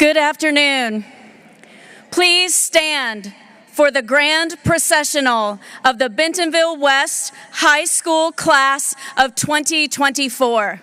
Good afternoon. Please stand for the grand processional of the Bentonville West High School class of 2024.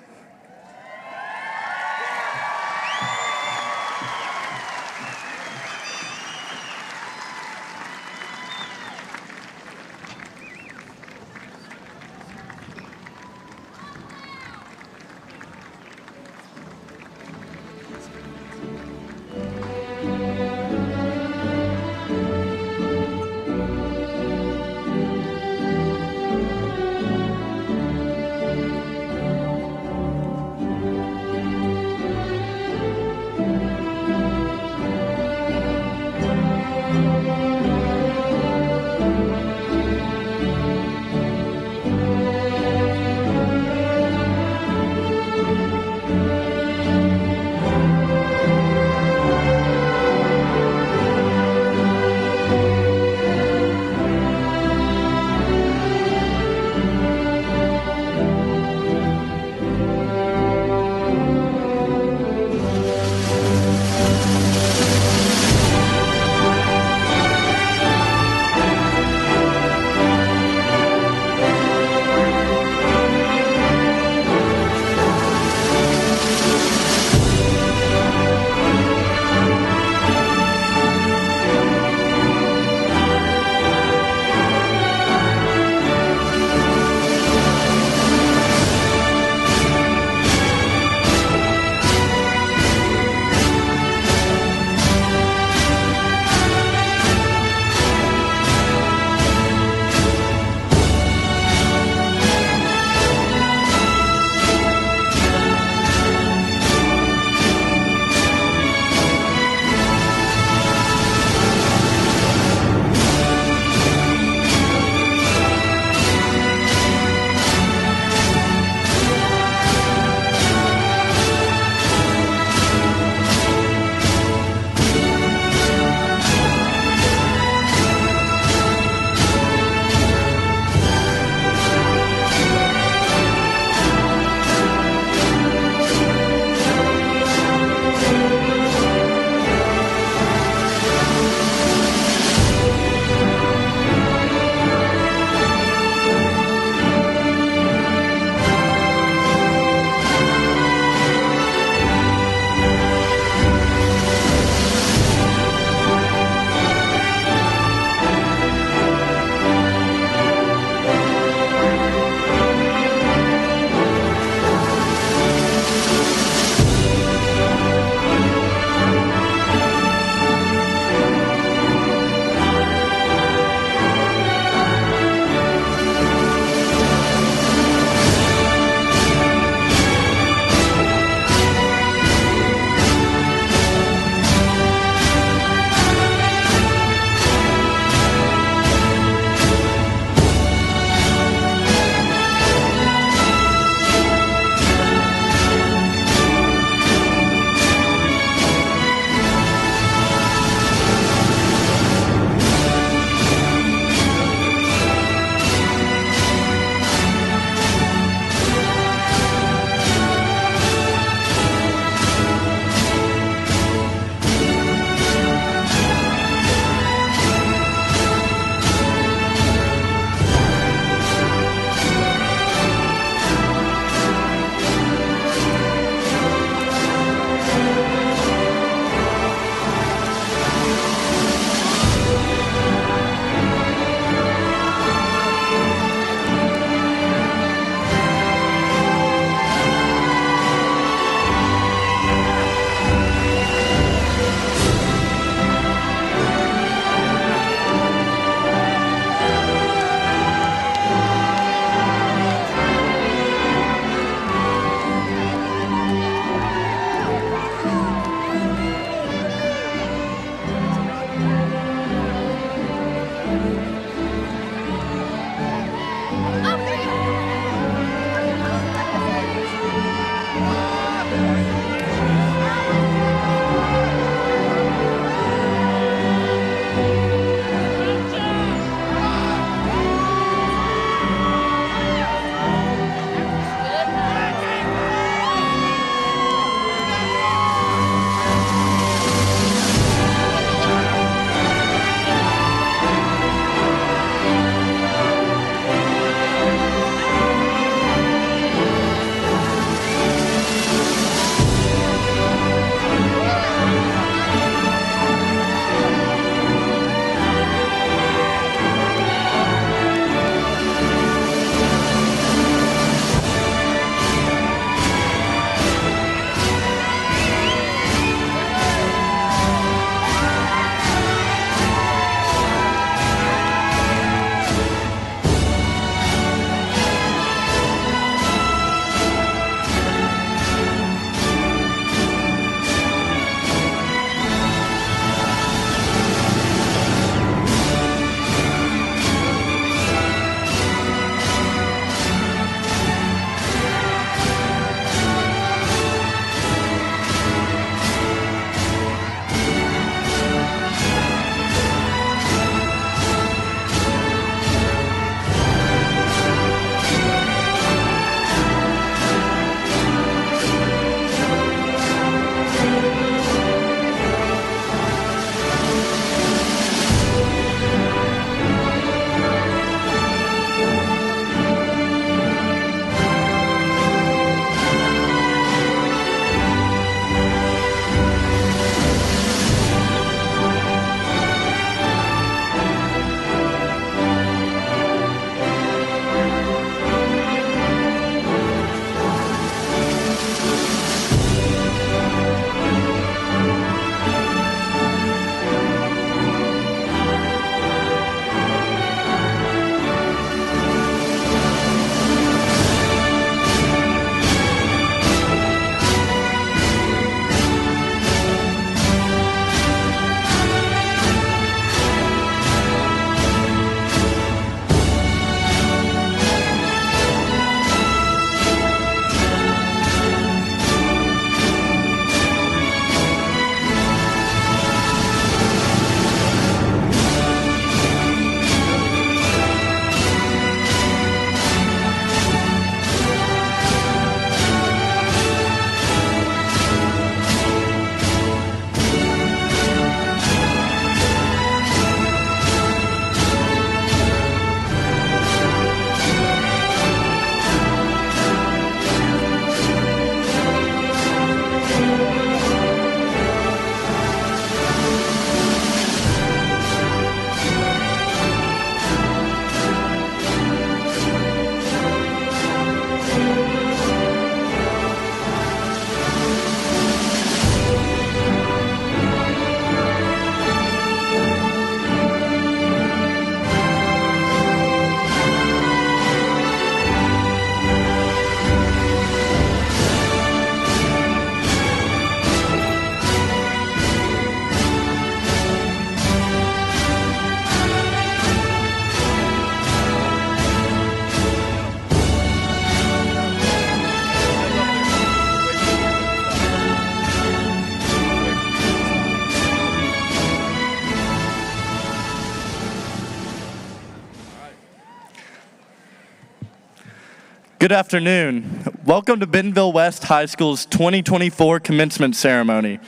Good afternoon. Welcome to Bentonville West High School's 2024 commencement ceremony.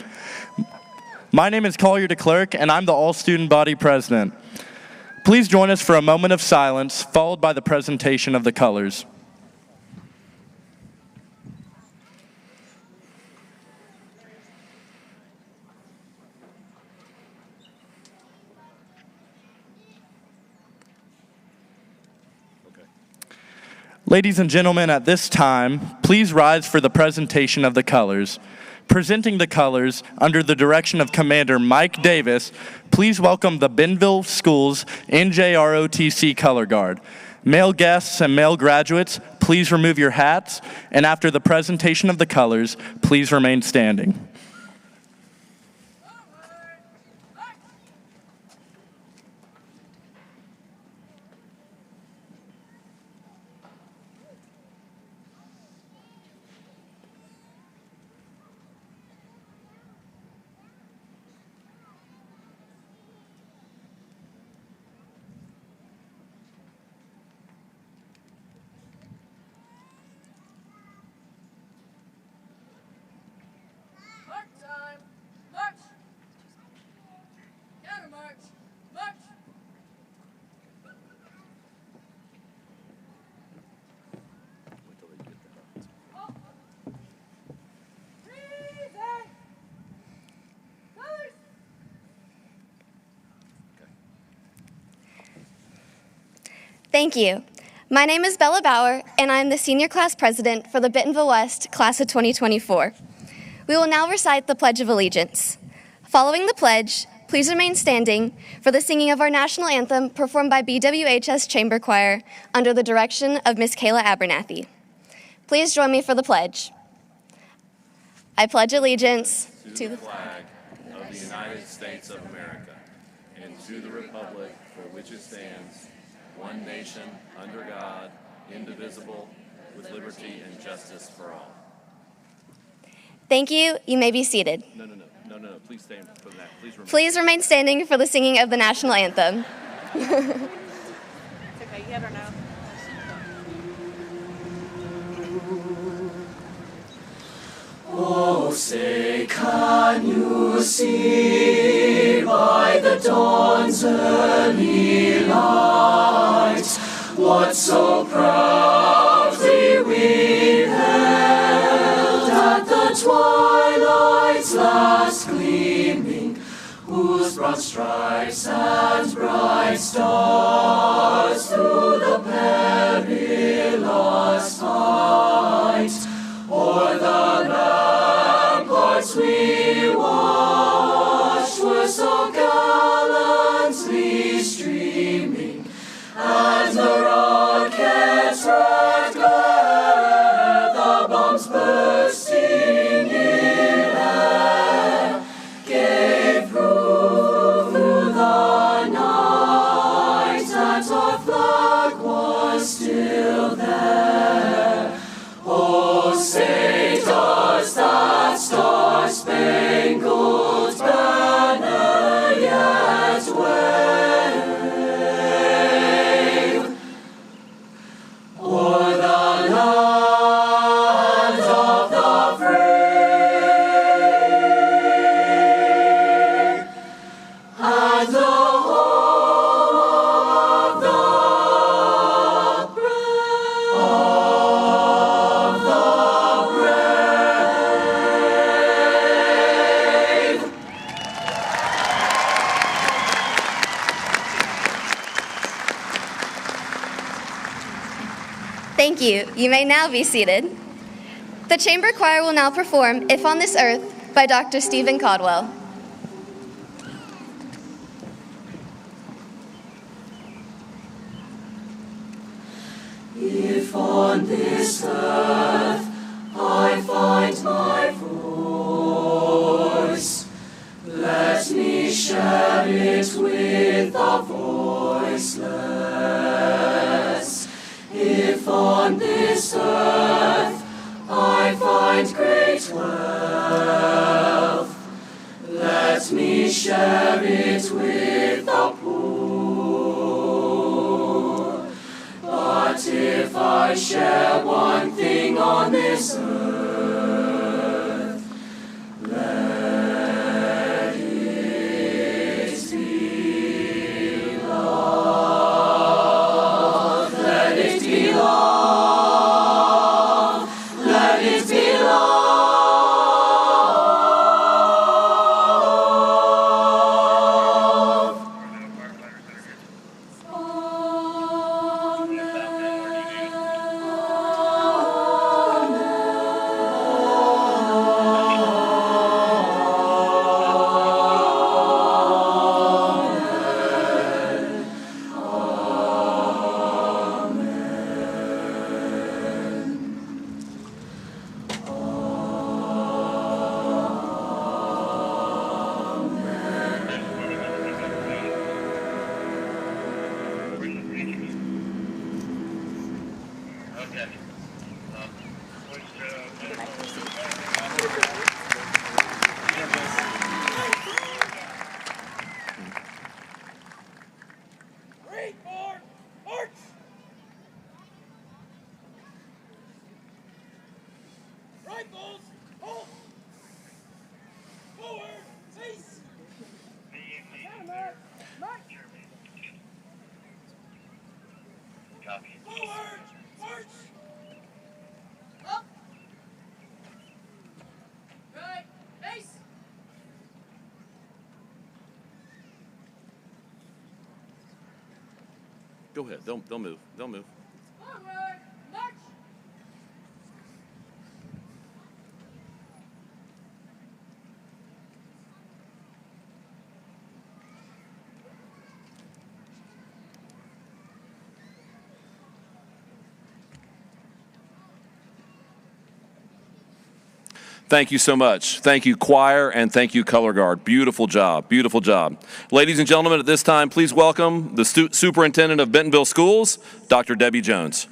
My name is Collier DeClerc, and I'm the all-student body president. Please join us for a moment of silence, followed by the presentation of the colors. Ladies and gentlemen, at this time, please rise for the presentation of the colors. Presenting the colors under the direction of Commander Mike Davis, please welcome the Bentonville Schools NJROTC Color Guard. Male guests and male graduates, please remove your hats, and after the presentation of the colors, please remain standing. Thank you. My name is Bella Bauer, and I am the Senior Class President for the Bentonville West Class of 2024. We will now recite the Pledge of Allegiance. Following the pledge, please remain standing for the singing of our national anthem performed by BWHS Chamber Choir under the direction of Miss Kayla Abernathy. Please join me for the pledge. I pledge allegiance to the flag of the United States of America and to the republic for which it stands, one nation, under God, indivisible, with liberty and justice for all. Thank you. You may be seated. No. Please stand for that. Please remain standing for the singing of the national anthem. It's okay. Yes or no? Oh, say, can you see by the dawn's early light what so proudly we hailed at the twilight's last gleaming, whose broad stripes and bright stars through the perilous fight o'er the ramparts we watched were so gallantly streaming, and the rockets' red glare, the bombs bursting in air, gave proof through the night that our flag was still there. Oh, say, does that star-spangled banner yet wave o'er the land of the free and the home of the Thank you. You may now be seated. The Chamber Choir will now perform If on This Earth by Dr. Stephen Caldwell. If on this earth I find my voice, let me share it with the voiceless. If on this earth I find great wealth, let me share it with the poor. But if I I share one thing on this earth. Let it be love. Let it be love. Let it be love. Rifles, hold! Forward, cease! March! Copy. Forward, march! Up! Right, base! Go ahead. Don't move. Don't move. Forward, march! Thank you so much. Thank you, choir, and thank you, color guard. Beautiful job. Beautiful job. Ladies and gentlemen, at this time, please welcome the Superintendent of Bentonville Schools, Dr. Debbie Jones.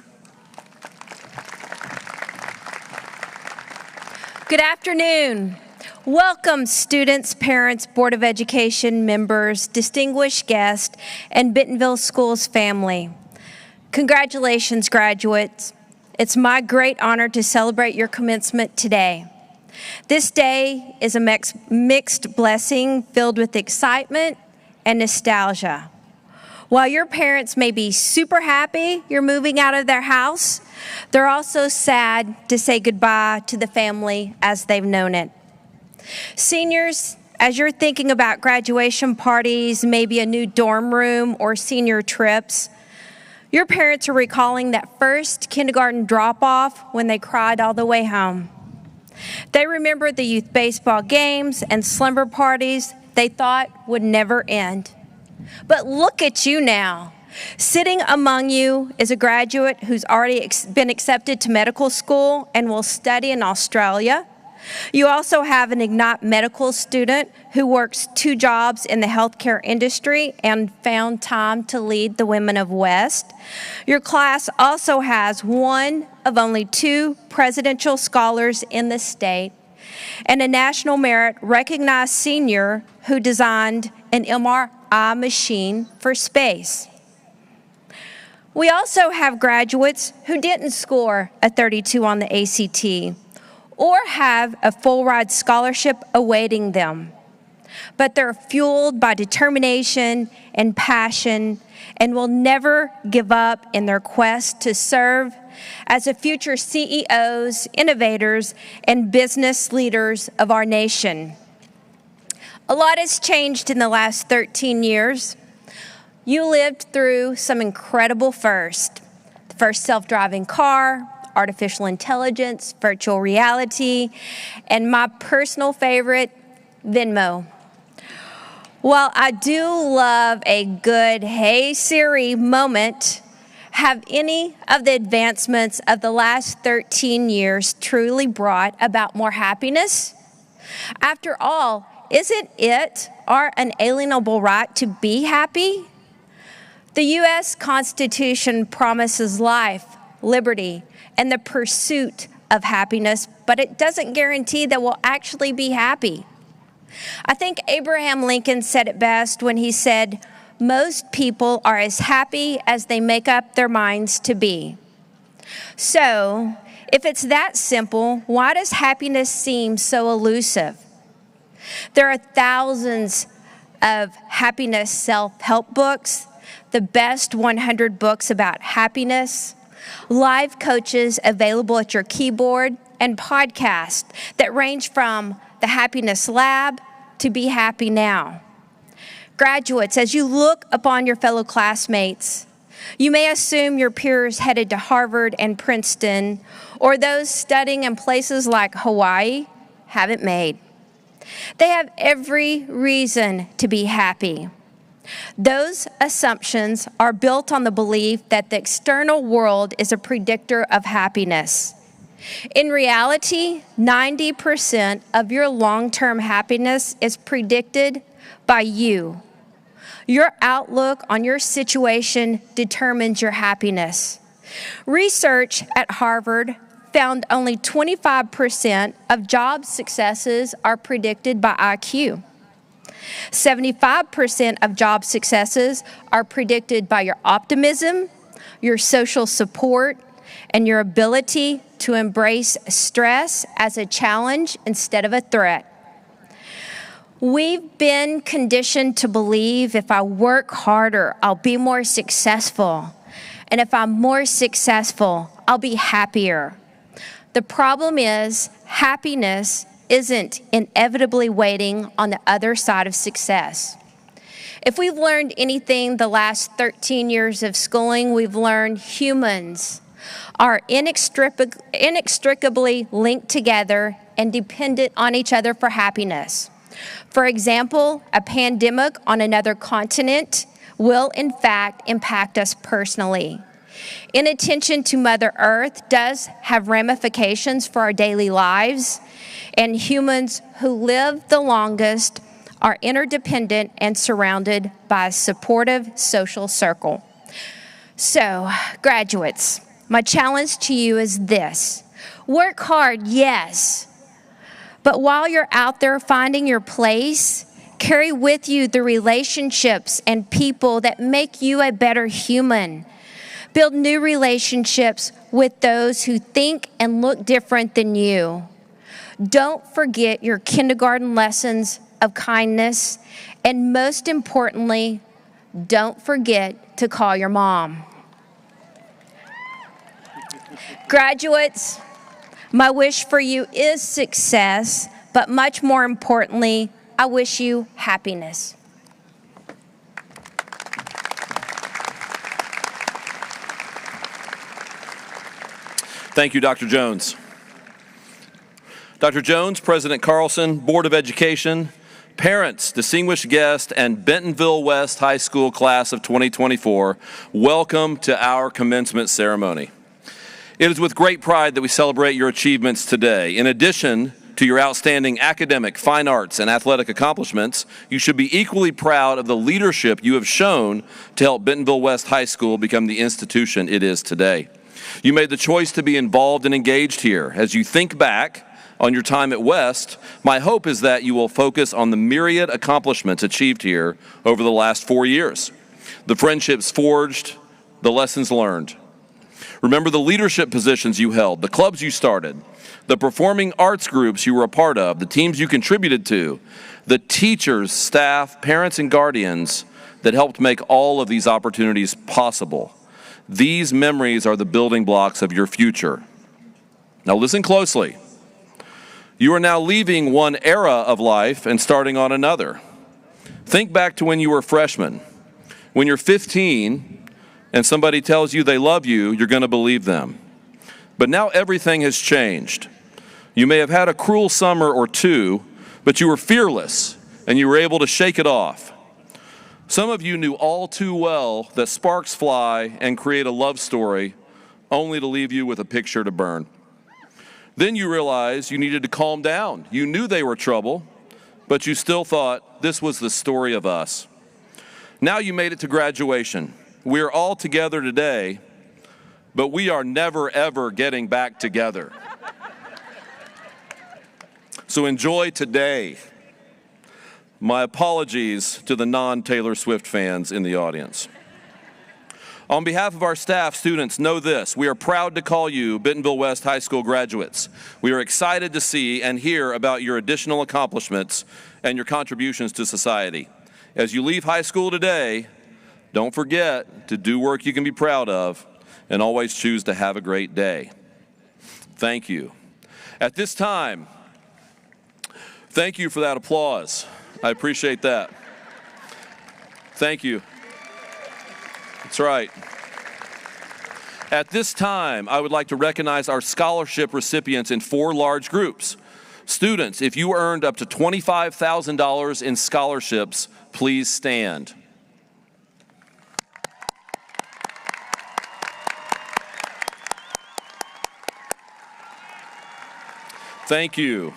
Good afternoon. Welcome, students, parents, Board of Education members, distinguished guests, and Bentonville Schools family. Congratulations, graduates. It's my great honor to celebrate your commencement today. This day is a mixed blessing filled with excitement and nostalgia. While your parents may be super happy you're moving out of their house, they're also sad to say goodbye to the family as they've known it. Seniors, as you're thinking about graduation parties, maybe a new dorm room or senior trips, your parents are recalling that first kindergarten drop-off when they cried all the way home. They remember the youth baseball games and slumber parties they thought would never end. But look at you now. Sitting among you is a graduate who's already been accepted to medical school and will study in Australia. You also have an Ignite medical student who works 2 jobs in the healthcare industry and found time to lead the Women of West. Your class also has one of only 2 presidential scholars in the state and a National Merit recognized senior who designed an MRI machine for space. We also have graduates who didn't score a 32 on the ACT or have a full ride scholarship awaiting them. But they're fueled by determination and passion and will never give up in their quest to serve as the future CEOs, innovators, and business leaders of our nation. A lot has changed in the last 13 years. You lived through some incredible firsts. The first self-driving car, artificial intelligence, virtual reality, and my personal favorite, Venmo. While I do love a good "Hey Siri" moment, have any of the advancements of the last 13 years truly brought about more happiness? After all, isn't it our unalienable right to be happy? The U.S. Constitution promises life, liberty, and the pursuit of happiness, but it doesn't guarantee that we'll actually be happy. I think Abraham Lincoln said it best when he said, "Most people are as happy as they make up their minds to be." So, if it's that simple, why does happiness seem so elusive? There are thousands of happiness self-help books, the best 100 books about happiness, live coaches available at your keyboard, and podcasts that range from the Happiness Lab to Be Happy Now. Graduates, as you look upon your fellow classmates, you may assume your peers headed to Harvard and Princeton, or those studying in places like Hawaii haven't made. They have every reason to be happy. Those assumptions are built on the belief that the external world is a predictor of happiness. In reality, 90% of your long-term happiness is predicted by you. Your outlook on your situation determines your happiness. Research at Harvard found only 25% of job successes are predicted by IQ. 75% of job successes are predicted by your optimism, your social support, and your ability to embrace stress as a challenge instead of a threat. We've been conditioned to believe if I work harder, I'll be more successful. And if I'm more successful, I'll be happier. The problem is, happiness isn't inevitably waiting on the other side of success. If we've learned anything the last 13 years of schooling, we've learned humans are inextricably linked together and dependent on each other for happiness. For example, a pandemic on another continent will in fact impact us personally. Inattention to Mother Earth does have ramifications for our daily lives, and humans who live the longest are interdependent and surrounded by a supportive social circle. So, graduates, my challenge to you is this. Work hard, yes, but while you're out there finding your place, carry with you the relationships and people that make you a better human. Build new relationships with those who think and look different than you. Don't forget your kindergarten lessons of kindness, and most importantly, don't forget to call your mom. Graduates, my wish for you is success, but much more importantly, I wish you happiness. Thank you, Dr. Jones. Dr. Jones, President Carlson, Board of Education, parents, distinguished guests, and Bentonville West High School class of 2024, welcome to our commencement ceremony. It is with great pride that we celebrate your achievements today. In addition to your outstanding academic, fine arts, and athletic accomplishments, you should be equally proud of the leadership you have shown to help Bentonville West High School become the institution it is today. You made the choice to be involved and engaged here. As you think back on your time at West, my hope is that you will focus on the myriad accomplishments achieved here over the last 4 years, the friendships forged, the lessons learned. Remember the leadership positions you held, the clubs you started, the performing arts groups you were a part of, the teams you contributed to, the teachers, staff, parents, and guardians that helped make all of these opportunities possible. These memories are the building blocks of your future. Now listen closely. You are now leaving one era of life and starting on another. Think back to when you were a freshman. When you're 15 and somebody tells you they love you, you're going to believe them. But now everything has changed. You may have had a cruel summer or two, but you were fearless and you were able to shake it off. Some of you knew all too well that sparks fly and create a love story only to leave you with a picture to burn. Then you realized you needed to calm down. You knew they were trouble, but you still thought this was the story of us. Now you made it to graduation. We're all together today, but we are never, ever getting back together. So enjoy today. My apologies to the non-Taylor Swift fans in the audience. On behalf of our staff, students, know this: we are proud to call you Bentonville West High School graduates. We are excited to see and hear about your additional accomplishments and your contributions to society. As you leave high school today, don't forget to do work you can be proud of and always choose to have a great day. Thank you. At this time, thank you for that applause. I appreciate that. Thank you. That's right. At this time, I would like to recognize our scholarship recipients in 4 large groups. Students, if you earned up to $25,000 in scholarships, please stand. Thank you.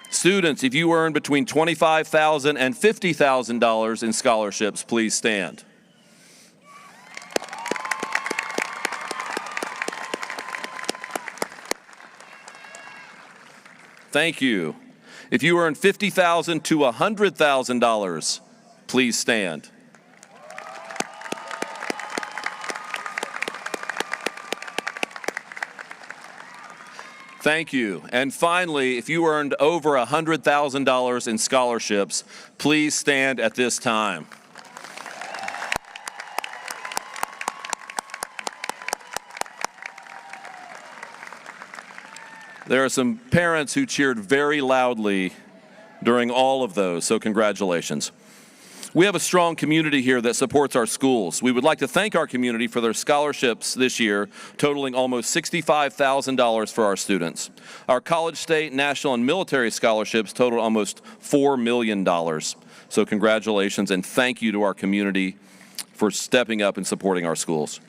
Students, if you earn between $25,000 and $50,000 in scholarships, please stand. Thank you. If you earn $50,000 to $100,000, please stand. Thank you. And finally, if you earned over $100,000 in scholarships, please stand at this time. There are some parents who cheered very loudly during all of those, so congratulations. We have a strong community here that supports our schools. We would like to thank our community for their scholarships this year, totaling almost $65,000 for our students. Our college, state, national, and military scholarships totaled almost $4 million. So congratulations and thank you to our community for stepping up and supporting our schools.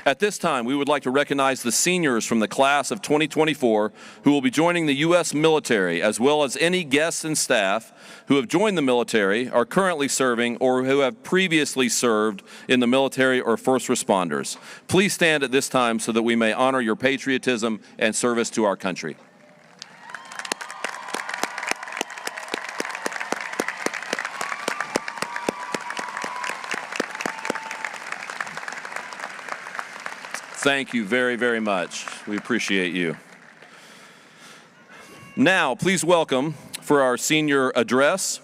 At this time, we would like to recognize the seniors from the class of 2024 who will be joining the U.S. military, as well as any guests and staff who have joined the military, are currently serving, or who have previously served in the military or first responders. Please stand at this time so that we may honor your patriotism and service to our country. Thank you very, very much. We appreciate you. Now, please welcome for our senior address,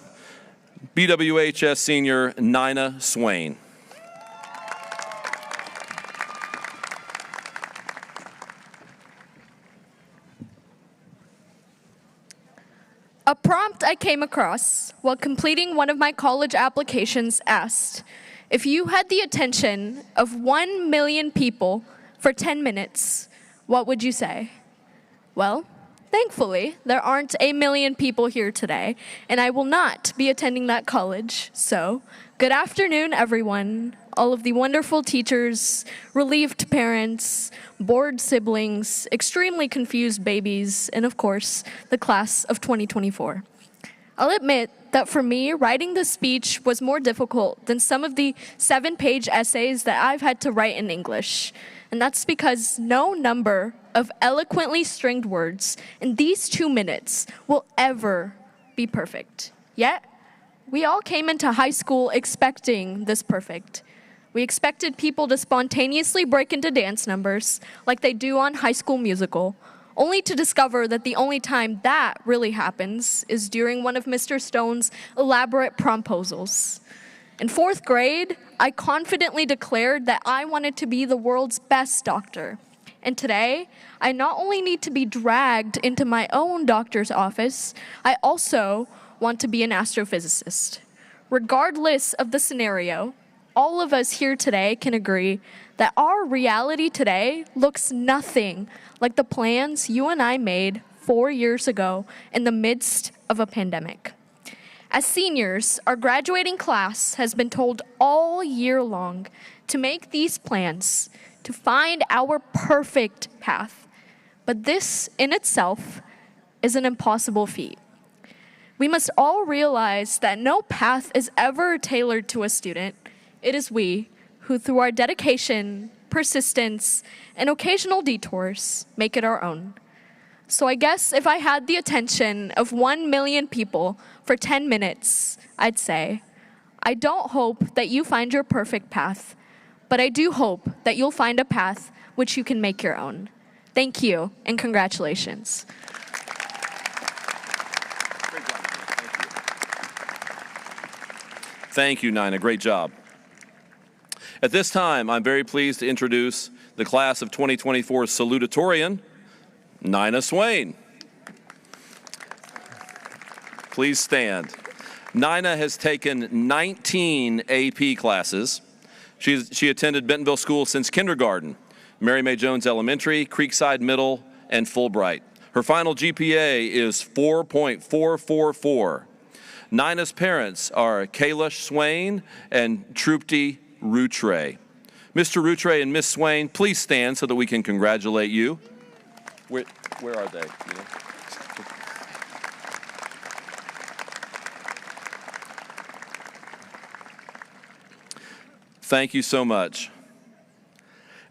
BWHS senior Nina Swain. A prompt I came across while completing one of my college applications asked, if you had the attention of 1 million people for 10 minutes, what would you say? Well, thankfully, there aren't 1 million people here today, and I will not be attending that college. So, good afternoon, everyone. All of the wonderful teachers, relieved parents, bored siblings, extremely confused babies, and of course, the class of 2024. I'll admit that for me, writing this speech was more difficult than some of the 7-page essays that I've had to write in English. And that's because no number of eloquently stringed words in these 2 minutes will ever be perfect. Yet, we all came into high school expecting this perfect. We expected people to spontaneously break into dance numbers like they do on High School Musical, only to discover that the only time that really happens is during one of Mr. Stone's elaborate promposals. In 4th grade, I confidently declared that I wanted to be the world's best doctor. And today, I not only need to be dragged into my own doctor's office, I also want to be an astrophysicist. Regardless of the scenario, all of us here today can agree that our reality today looks nothing like the plans you and I made 4 years ago in the midst of a pandemic. As seniors, our graduating class has been told all year long to make these plans, to find our perfect path. But this in itself is an impossible feat. We must all realize that no path is ever tailored to a student. It is we who, through our dedication, persistence, and occasional detours, make it our own. So I guess if I had the attention of 1 million people for 10 minutes, I'd say, I don't hope that you find your perfect path, but I do hope that you'll find a path which you can make your own. Thank you, and congratulations. Great job. Thank you, Nina. Great job. At this time, I'm very pleased to introduce the class of 2024's Salutatorian, Nina Swain. Please stand. Nina has taken 19 AP classes. She attended Bentonville School since kindergarten, Mary May Jones Elementary, Creekside Middle, and Fulbright. Her final GPA is 4.444. Nina's parents are Kayla Swain and Trupti Rutre. Mr. Rutre and Miss Swain, please stand so that we can congratulate you. Where are they? You know? Thank you so much.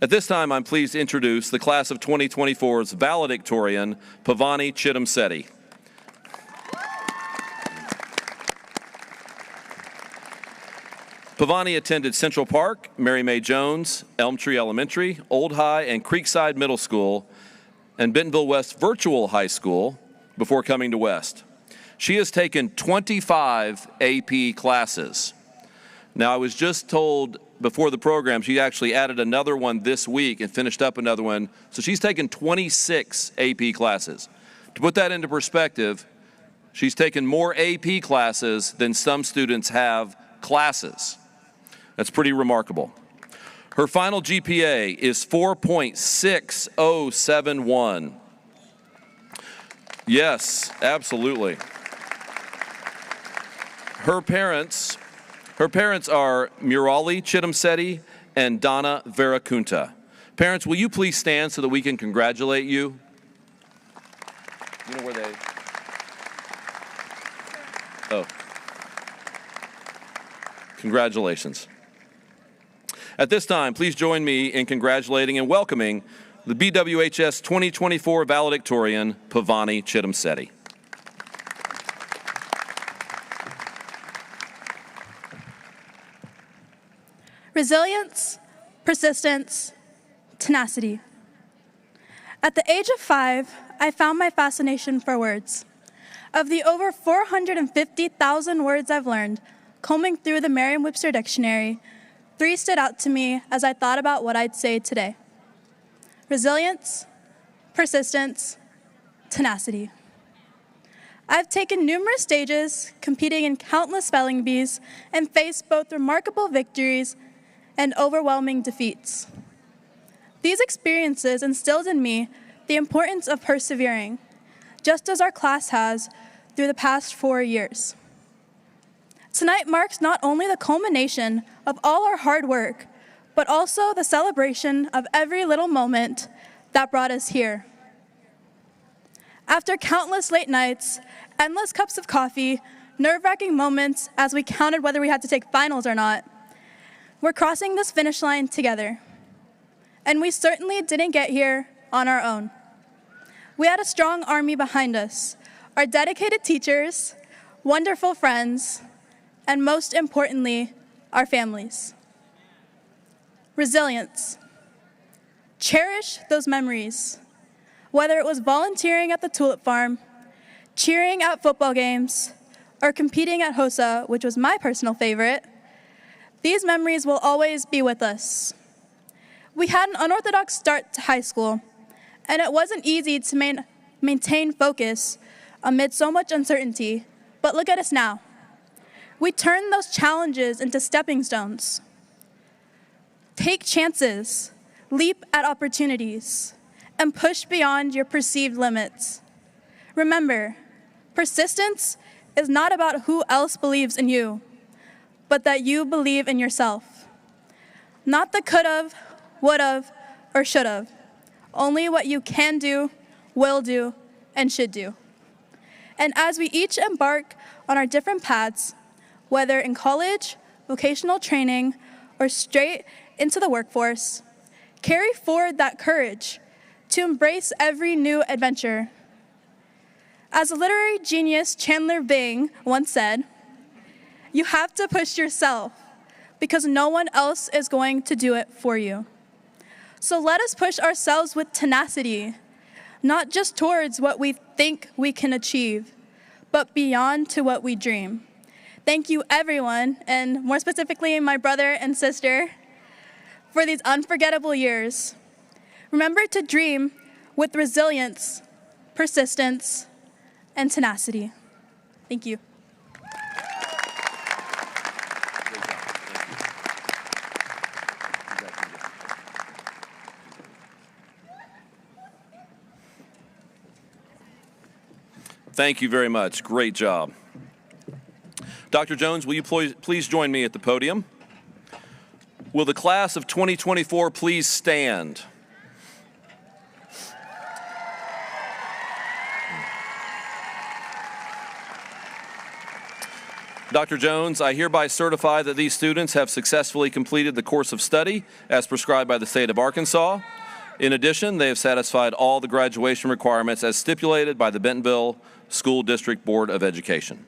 At this time, I'm pleased to introduce the class of 2024's valedictorian, Pavani Chittamsetti. Pavani attended Central Park, Mary May Jones, Elm Tree Elementary, Old High, and Creekside Middle School, and Bentonville West Virtual High School before coming to West. She has taken 25 AP classes. Now, I was just told before the program she actually added another one this week and finished up another one, so she's taken 26 AP classes. To put that into perspective, she's taken more AP classes than some students have classes. That's pretty remarkable. Her final GPA is 4.6071. Yes, absolutely. Her parents are Murali Chittamsetti and Donna Veracunta. Parents, will you please stand so that we can congratulate you? You know where they... Oh. Congratulations. At this time, please join me in congratulating and welcoming the BWHS 2024 valedictorian, Pavani Chittamsetti. Resilience, persistence, tenacity. At the age of 5, I found my fascination for words. Of the over 450,000 words I've learned, combing through the Merriam-Webster dictionary, 3 stood out to me as I thought about what I'd say today. Resilience, persistence, tenacity. I've taken numerous stages, competing in countless spelling bees, and faced both remarkable victories and overwhelming defeats. These experiences instilled in me the importance of persevering, just as our class has through the past 4 years. Tonight marks not only the culmination of all our hard work, but also the celebration of every little moment that brought us here. After countless late nights, endless cups of coffee, nerve-wracking moments as we counted whether we had to take finals or not, we're crossing this finish line together. And we certainly didn't get here on our own. We had a strong army behind us, our dedicated teachers, wonderful friends, and most importantly, our families. Resilience. Cherish those memories. Whether it was volunteering at the tulip farm, cheering at football games, or competing at HOSA, which was my personal favorite, these memories will always be with us. We had an unorthodox start to high school, and it wasn't easy to maintain focus amid so much uncertainty, but look at us now. We turn those challenges into stepping stones. Take chances, leap at opportunities, and push beyond your perceived limits. Remember, persistence is not about who else believes in you, but that you believe in yourself. Not the could've, would've, or should've. Only what you can do, will do, and should do. And as we each embark on our different paths, whether in college, vocational training, or straight into the workforce, carry forward that courage to embrace every new adventure As literary genius Chandler Bing once said, "You have to push yourself because no one else is going to do it for you." So let us push ourselves with tenacity, not just towards what we think we can achieve, but beyond to what we dream. Thank you, everyone, and more specifically, my brother and sister, for these unforgettable years. Remember to dream with resilience, persistence, and tenacity. Thank you. Thank you very much. Great job. Dr. Jones, will you please join me at the podium? Will the class of 2024 please stand? Dr. Jones, I hereby certify that these students have successfully completed the course of study as prescribed by the state of Arkansas. In addition, they have satisfied all the graduation requirements as stipulated by the Bentonville School District Board of Education.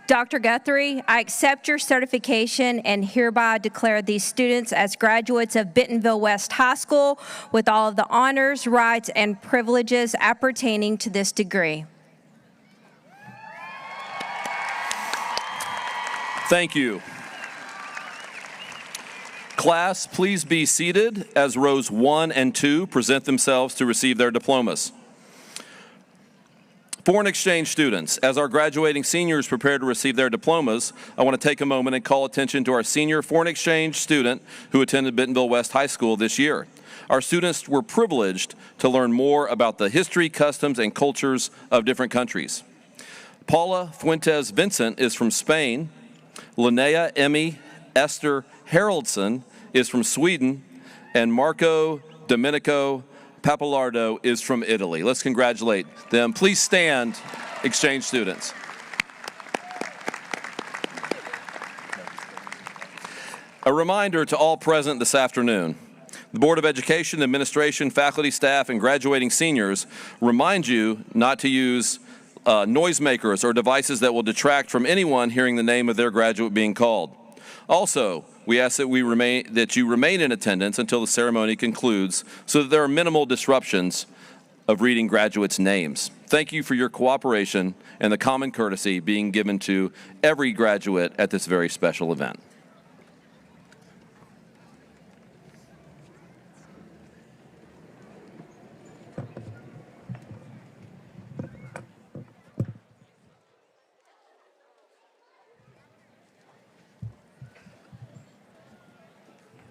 Dr. Guthrie, I accept your certification and hereby declare these students as graduates of Bentonville West High School with all of the honors, rights, and privileges appertaining to this degree. Thank you. Class, please be seated as rows 1 and 2 present themselves to receive their diplomas. Foreign exchange students, as our graduating seniors prepare to receive their diplomas, I want to take a moment and call attention to our senior foreign exchange student who attended Bentonville West High School this year. Our students were privileged to learn more about the history, customs, and cultures of different countries. Paula Fuentes Vincent is from Spain. Linnea Emmy Esther Haraldson is from Sweden, and Marco Domenico Papalardo is from Italy. Let's congratulate them. Please stand, exchange students. A reminder to all present this afternoon. The Board of Education, administration, faculty, staff, and graduating seniors remind you not to use noisemakers or devices that will detract from anyone hearing the name of their graduate being called. Also, we ask that you remain in attendance until the ceremony concludes so that there are minimal disruptions of reading graduates' names. Thank you for your cooperation and the common courtesy being given to every graduate at this very special event.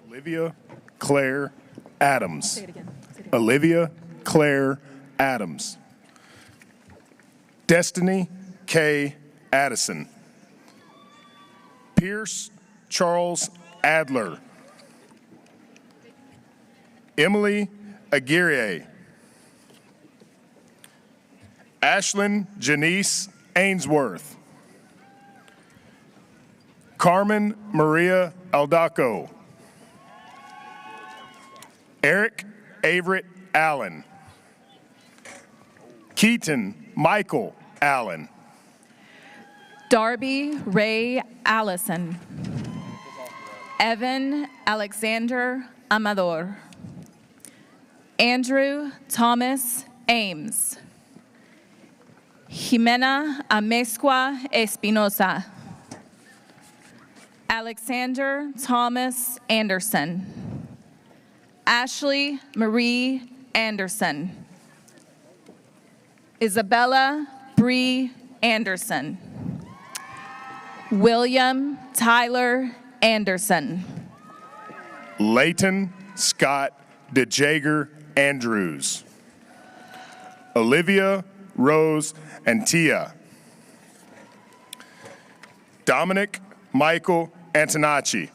Olivia Claire Adams. Say it again. Olivia Claire Adams. Destiny K. Addison. Pierce Charles Adler. Emily Aguirre. Ashlyn Janice Ainsworth. Carmen Maria Aldaco. Eric Averett Allen. Keaton Michael Allen. Darby Ray Allison. Evan Alexander Amador. Andrew Thomas Ames. Jimena Amezcua Espinosa. Alexander Thomas Anderson. Ashley Marie Anderson. Isabella Bree Anderson. William Tyler Anderson. Leighton Scott DeJager Andrews. Olivia Rose Antia. Dominic Michael Antonacci.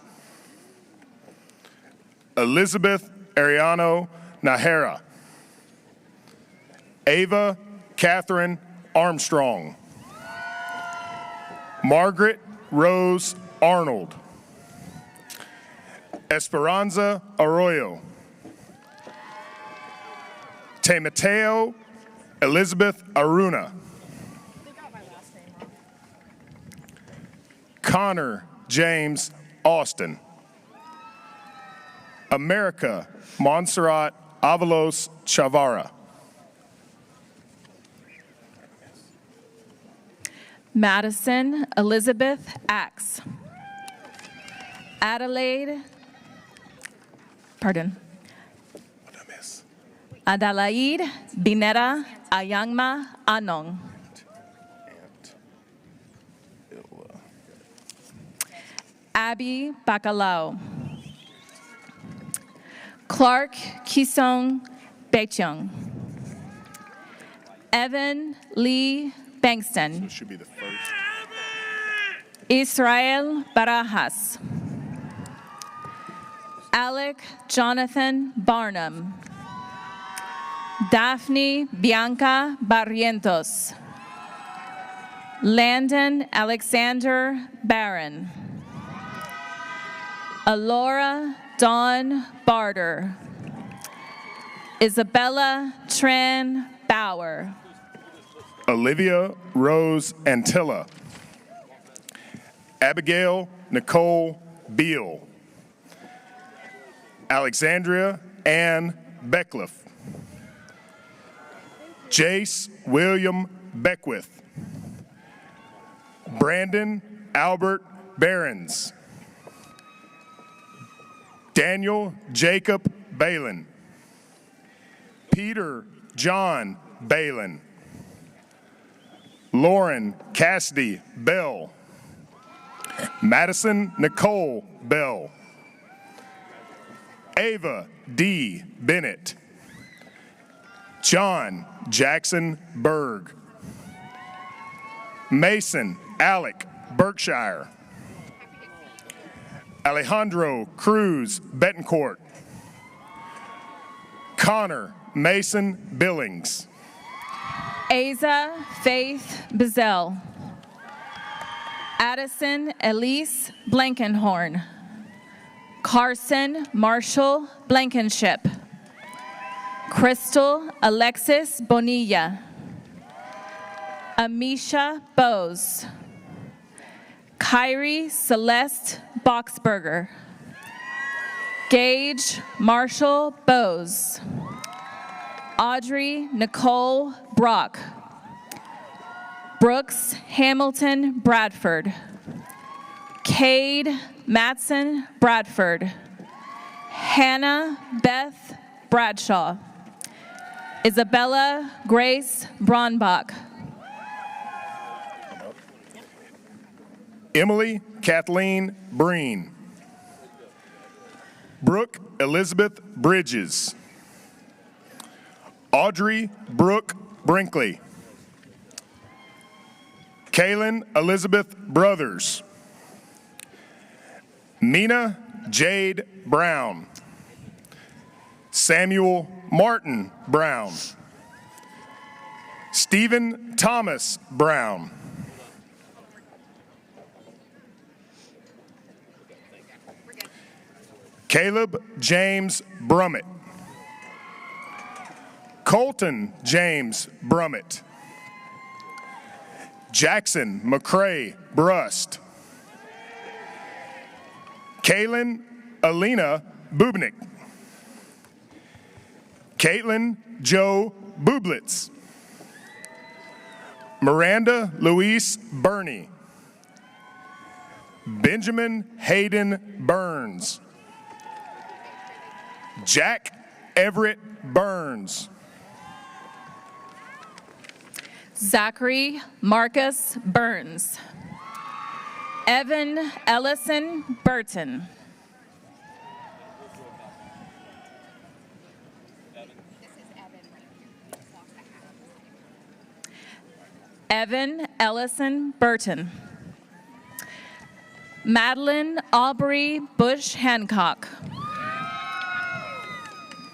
Elizabeth Ariano Nahara. Ava Catherine Armstrong. Margaret Rose Arnold. Esperanza Arroyo. Temateo Elizabeth Aruna. Connor James Austin. America Montserrat Avalos Chavara. Madison Elizabeth Axe. Adelaide Bineta Ayangma Anong. Abby Bacalao. Clark Kisong Bechung. Evan Lee Bankston. This should be the first. Israel Barajas. Alec Jonathan Barnum. Daphne Bianca Barrientos. Landon Alexander Barron. Alora Dawn Barter. Isabella Tran Bauer. Olivia Rose Antilla. Abigail Nicole Beal. Alexandria Ann Beckliffe. Jace William Beckwith. Brandon Albert Behrens. Daniel Jacob Balin. Peter John Balin. Lauren Cassidy Bell. Madison Nicole Bell. Ava D. Bennett. John Jackson Berg. Mason Alec Berkshire. Alejandro Cruz Betancourt. Connor Mason Billings. Asa Faith Bazell. Addison Elise Blankenhorn. Carson Marshall Blankenship. Crystal Alexis Bonilla. Amisha Bose. Kyrie Celeste Boxberger. Gage Marshall Bose. Audrey Nicole Brock. Brooks Hamilton Bradford. Cade Matson Bradford. Hannah Beth Bradshaw. Isabella Grace Braunbach. Emily Kathleen Breen. Brooke Elizabeth Bridges. Audrey Brooke Brinkley. Kaylin Elizabeth Brothers. Mina Jade Brown. Samuel Martin Brown. Stephen Thomas Brown. Caleb James Brummett. Colton James Brummett. Jackson McCrae Brust. Kaylin Alina Bubnik. Caitlin Joe Bublitz. Miranda Louise Burney. Benjamin Hayden Burns. Jack Everett Burns. Zachary Marcus Burns. Evan Ellison Burton. Evan Ellison Burton. Madeline Aubrey Bush Hancock.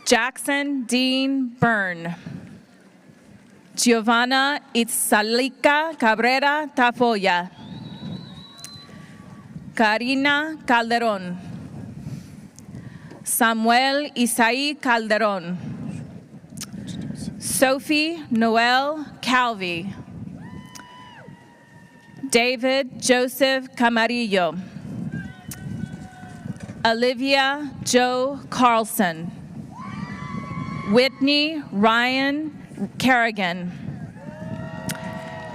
Jackson Dean Byrne. Giovanna Itzalika Cabrera Tafoya. Karina Calderon. Samuel Isaí Calderon. Sophie Noel Calvi. David Joseph Camarillo. Olivia Joe Carlson. Whitney Ryan Kerrigan.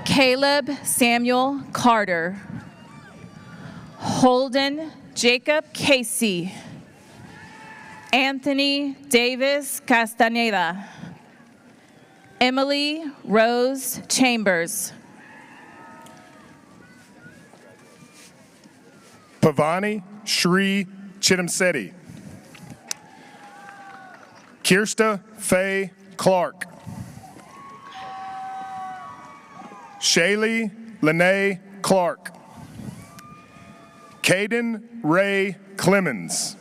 Caleb Samuel Carter. Holden Jacob Casey. Anthony Davis Castaneda. Emily Rose Chambers. Pavani Shri Chittimsetti. Kirsta Faye Clark. Shaylee Lene Clark. Caden Ray Clemens.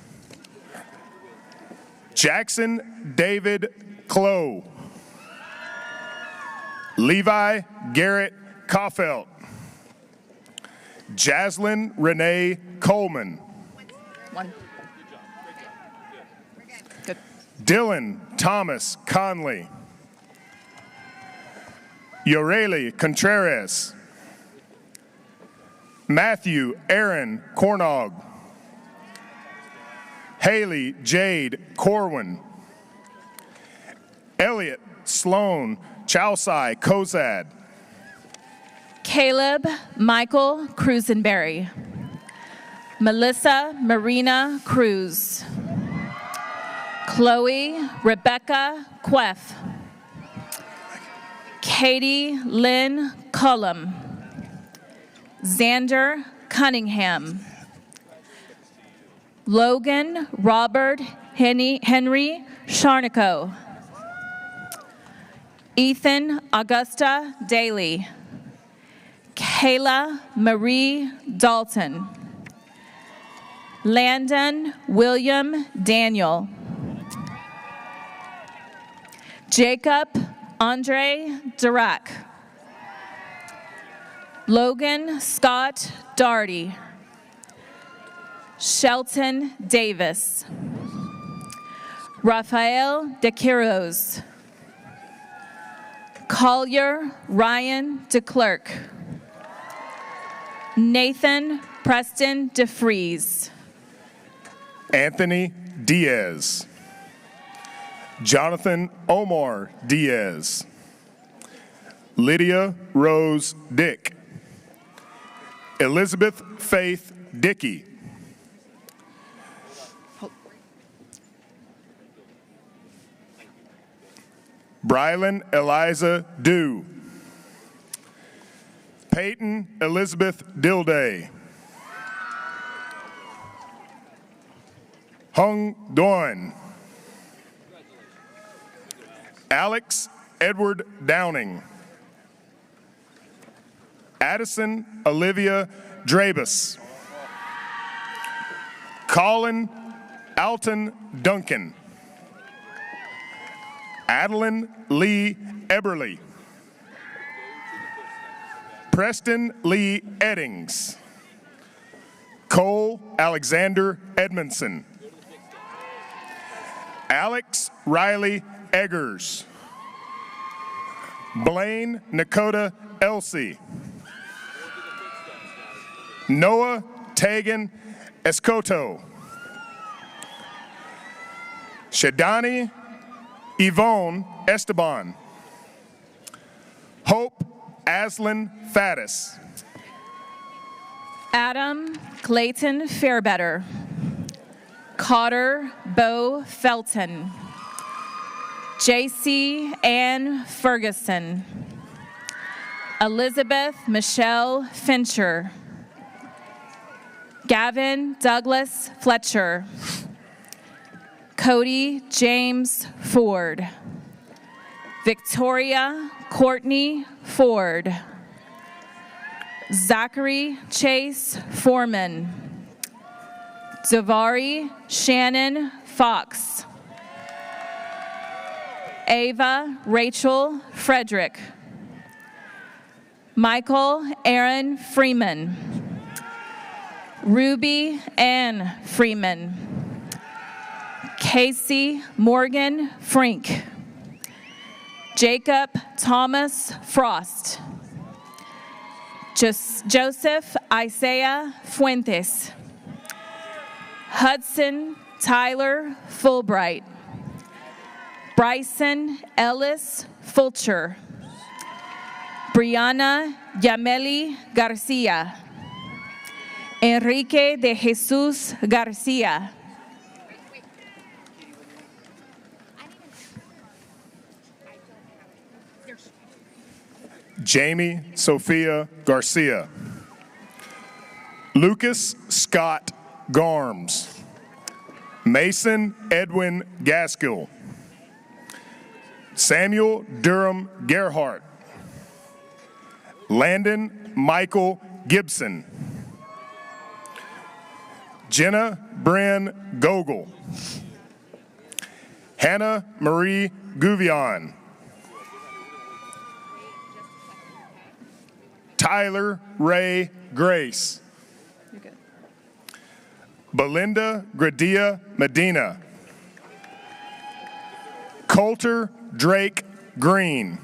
Jackson David Clow. Levi Garrett Kaufelt. Jaslyn Renee Coleman. One. Good. Dylan Thomas Conley. Yoreli Contreras. Matthew Aaron Cornog. Haley Jade Corwin. Elliot Sloan Chowsai Kozad. Caleb Michael Cruzenberry. Melissa Marina Cruz. Chloe Rebecca Queff. Katie Lynn Cullum. Xander Cunningham. Logan Robert Henry Sharnico. Ethan Augusta Daly. Kayla Marie Dalton. Landon William Daniel. Jacob Andre Dirac. Logan Scott Darty. Shelton Davis. Rafael De Quiroz. Collier Ryan DeClerc. Nathan Preston DeFries. Anthony Diaz. Jonathan Omar Diaz. Lydia Rose Dick. Elizabeth Faith Dickey. Brylan Eliza Dew. Peyton Elizabeth Dilday. Hung Doan. Alex Edward Downing. Addison Olivia Drabus. Colin Alton Duncan. Adeline Lee Eberly. Preston Lee Eddings. Cole Alexander Edmondson. Alex Riley Eggers. Blaine Nakota Elsie. Noah Tegan Escoto. Shadani Yvonne Esteban. Hope Aslan Faddis. Adam Clayton Fairbetter. Cotter Bo Felton. JC Ann Ferguson. Elizabeth Michelle Fincher. Gavin Douglas Fletcher. Cody James Ford. Victoria Courtney Ford. Zachary Chase Foreman. Davari Shannon Fox. Ava Rachel Frederick. Michael Aaron Freeman. Ruby Ann Freeman. Casey Morgan Frink. Jacob Thomas Frost. Joseph Isaiah Fuentes. Hudson Tyler Fulbright. Bryson Ellis Fulcher. Brianna Yameli Garcia. Enrique de Jesus Garcia. Jamie Sophia Garcia. Lucas Scott Garms. Mason Edwin Gaskill. Samuel Durham Gerhardt. Landon Michael Gibson. Jenna Bryn Gogol. Hannah Marie Gouvion. Tyler Ray Grace. Belinda Gradia Medina. Coulter Drake Green.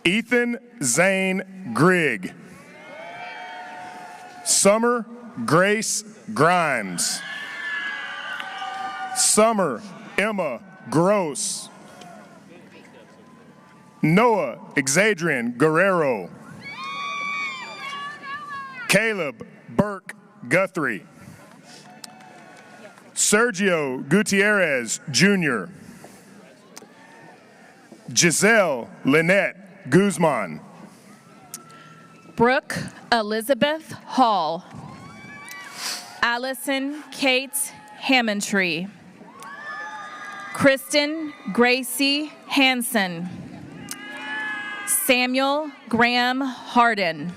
Ethan Zane Grigg. Summer Grace Grimes. Summer Emma Gross. Noah Exadrian Guerrero. Caleb Burke Guthrie. Sergio Gutierrez Jr. Giselle Lynette Guzman. Brooke Elizabeth Hall. Allison Kate Hammondtree. Kristen Gracie Hansen. Samuel Graham Harden.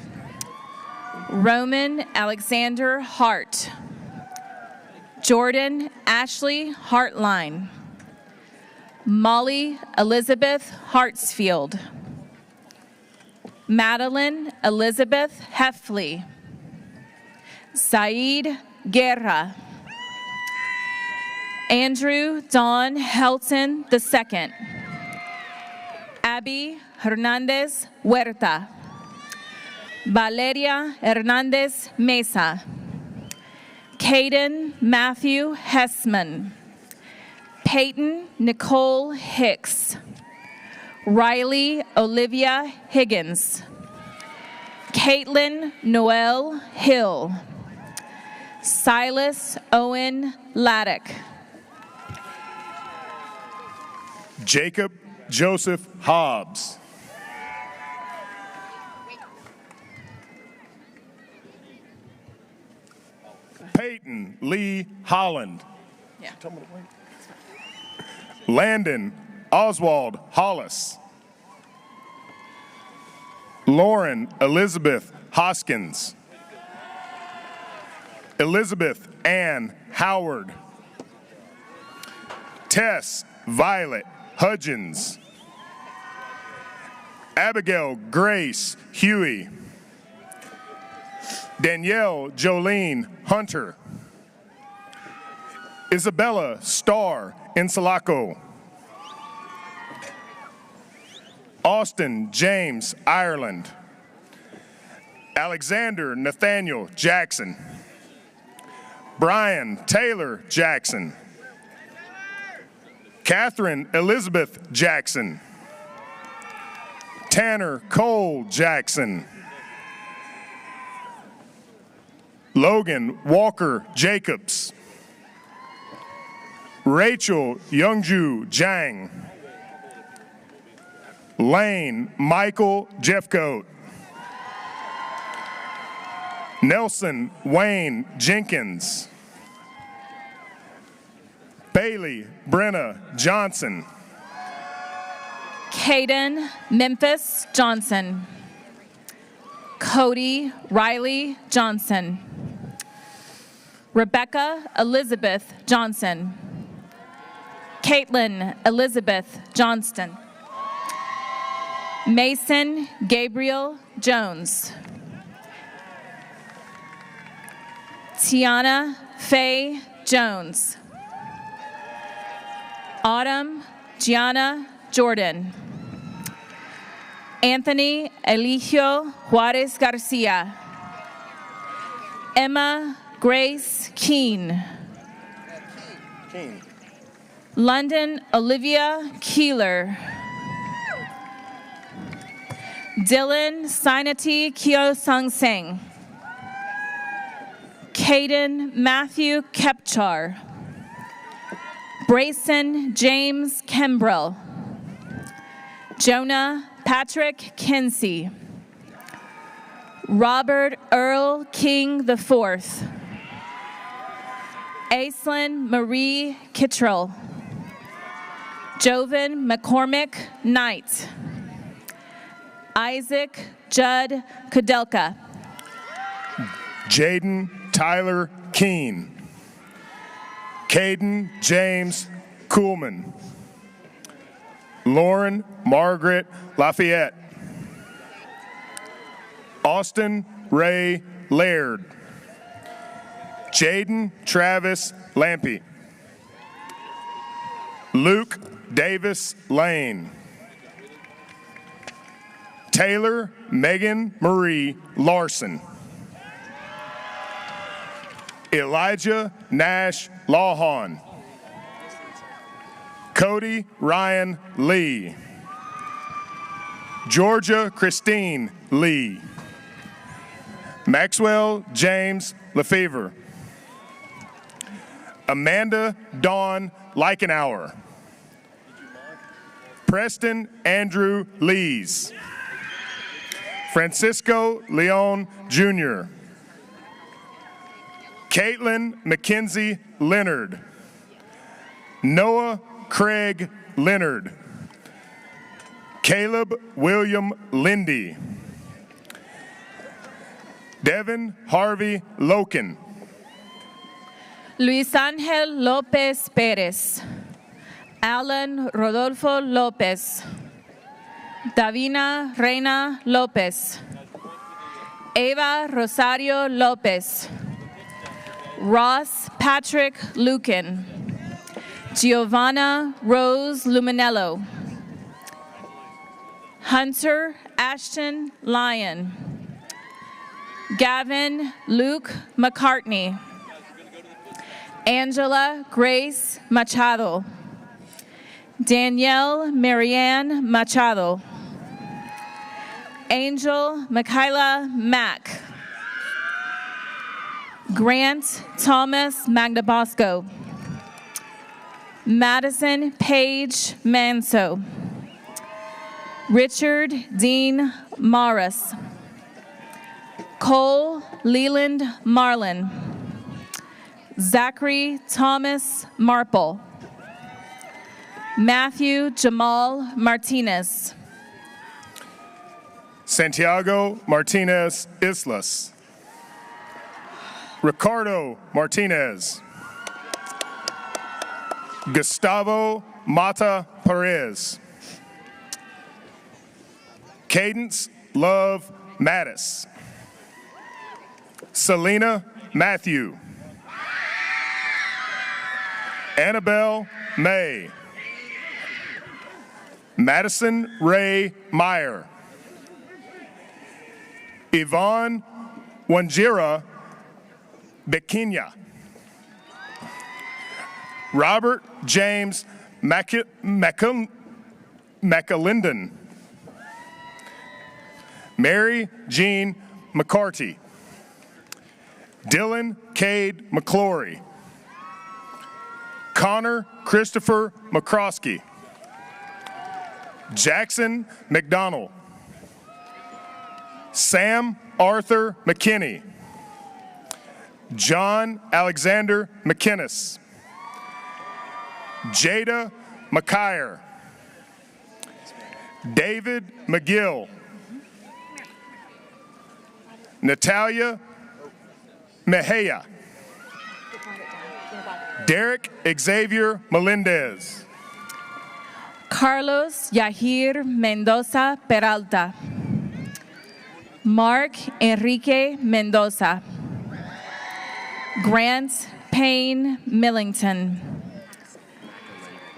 Roman Alexander Hart. Jordan Ashley Hartline. Molly Elizabeth Hartsfield. Madeline Elizabeth Heffley. Saeed Guerra. Andrew Don Helton II. Abby Hernandez Huerta. Valeria Hernandez Mesa. Caden Matthew Hessman. Peyton Nicole Hicks. Riley Olivia Higgins. Caitlin Noel Hill. Silas Owen Laddick. Jacob Joseph Hobbs. Peyton Lee Holland. Yeah. Landon Oswald Hollis. Lauren Elizabeth Hoskins. Elizabeth Ann Howard. Tess Violet Hudgens. Abigail Grace Huey. Danielle Jolene Hunter. Isabella Starr Insalaco. Austin James Ireland. Alexander Nathaniel Jackson. Brian Taylor Jackson. Catherine Elizabeth Jackson. Tanner Cole Jackson. Logan Walker Jacobs. Rachel Youngju Jang. Lane Michael Jeffcoat. Nelson Wayne Jenkins. Bailey Brenna Johnson. Caden Memphis Johnson. Cody Riley Johnson. Rebecca Elizabeth Johnson. Caitlin Elizabeth Johnston. Mason Gabriel Jones. Tiana Faye Jones. Autumn Gianna Jordan. Anthony Eligio Juarez Garcia. Emma Grace Keene. London Olivia Keeler. Dylan Sinati Kyo-sung Singh. Caden Matthew Kepchar. Brayson James Kimbrell. Jonah Patrick Kinsey. Robert Earl King IV. Aislinn Marie Kittrell. Jovan McCormick Knight. Isaac Judd Kudelka. Jaden Tyler Keene. Caden James Kuhlman. Lauren Margaret Lafayette. Austin Ray Laird. Jaden Travis Lampy. Luke Davis Lane. Taylor Megan Marie Larson. Elijah Nash Lawhon. Cody Ryan Lee. Georgia Christine Lee. Maxwell James Lefevre. Amanda Dawn Leichenauer. Preston Andrew Lees. Francisco Leon Jr. Caitlin Mackenzie Leonard. Noah Craig Leonard. Caleb William Lindy. Devin Harvey Loken. Luis Angel Lopez Perez. Alan Rodolfo Lopez. Davina Reina Lopez. Eva Rosario Lopez. Ross Patrick Lucan. Giovanna Rose Luminello. Hunter Ashton Lyon. Gavin Luke McCartney. Angela Grace Machado. Danielle Marianne Machado. Angel Michaela Mack. Grant Thomas Magnabosco. Madison Paige Manso. Richard Dean Morris. Cole Leland Marlin. Zachary Thomas Marple. Matthew Jamal Martinez. Santiago Martinez Islas. Ricardo Martinez. Gustavo Mata Perez. Cadence Love Mattis. Selena Matthew. Annabelle May. Madison Ray Meyer. Yvonne Wanjira Bekinya. Robert James McAlinden. Mary Jean McCarty. Dylan Cade McClory. Connor Christopher McCroskey. Jackson McDonald. Sam Arthur McKinney. John Alexander McKinnis. Jada McKyer. David McGill. Natalia Mejia. Derek Xavier Melendez. Carlos Yahir Mendoza Peralta. Mark Enrique Mendoza. Grant Payne Millington.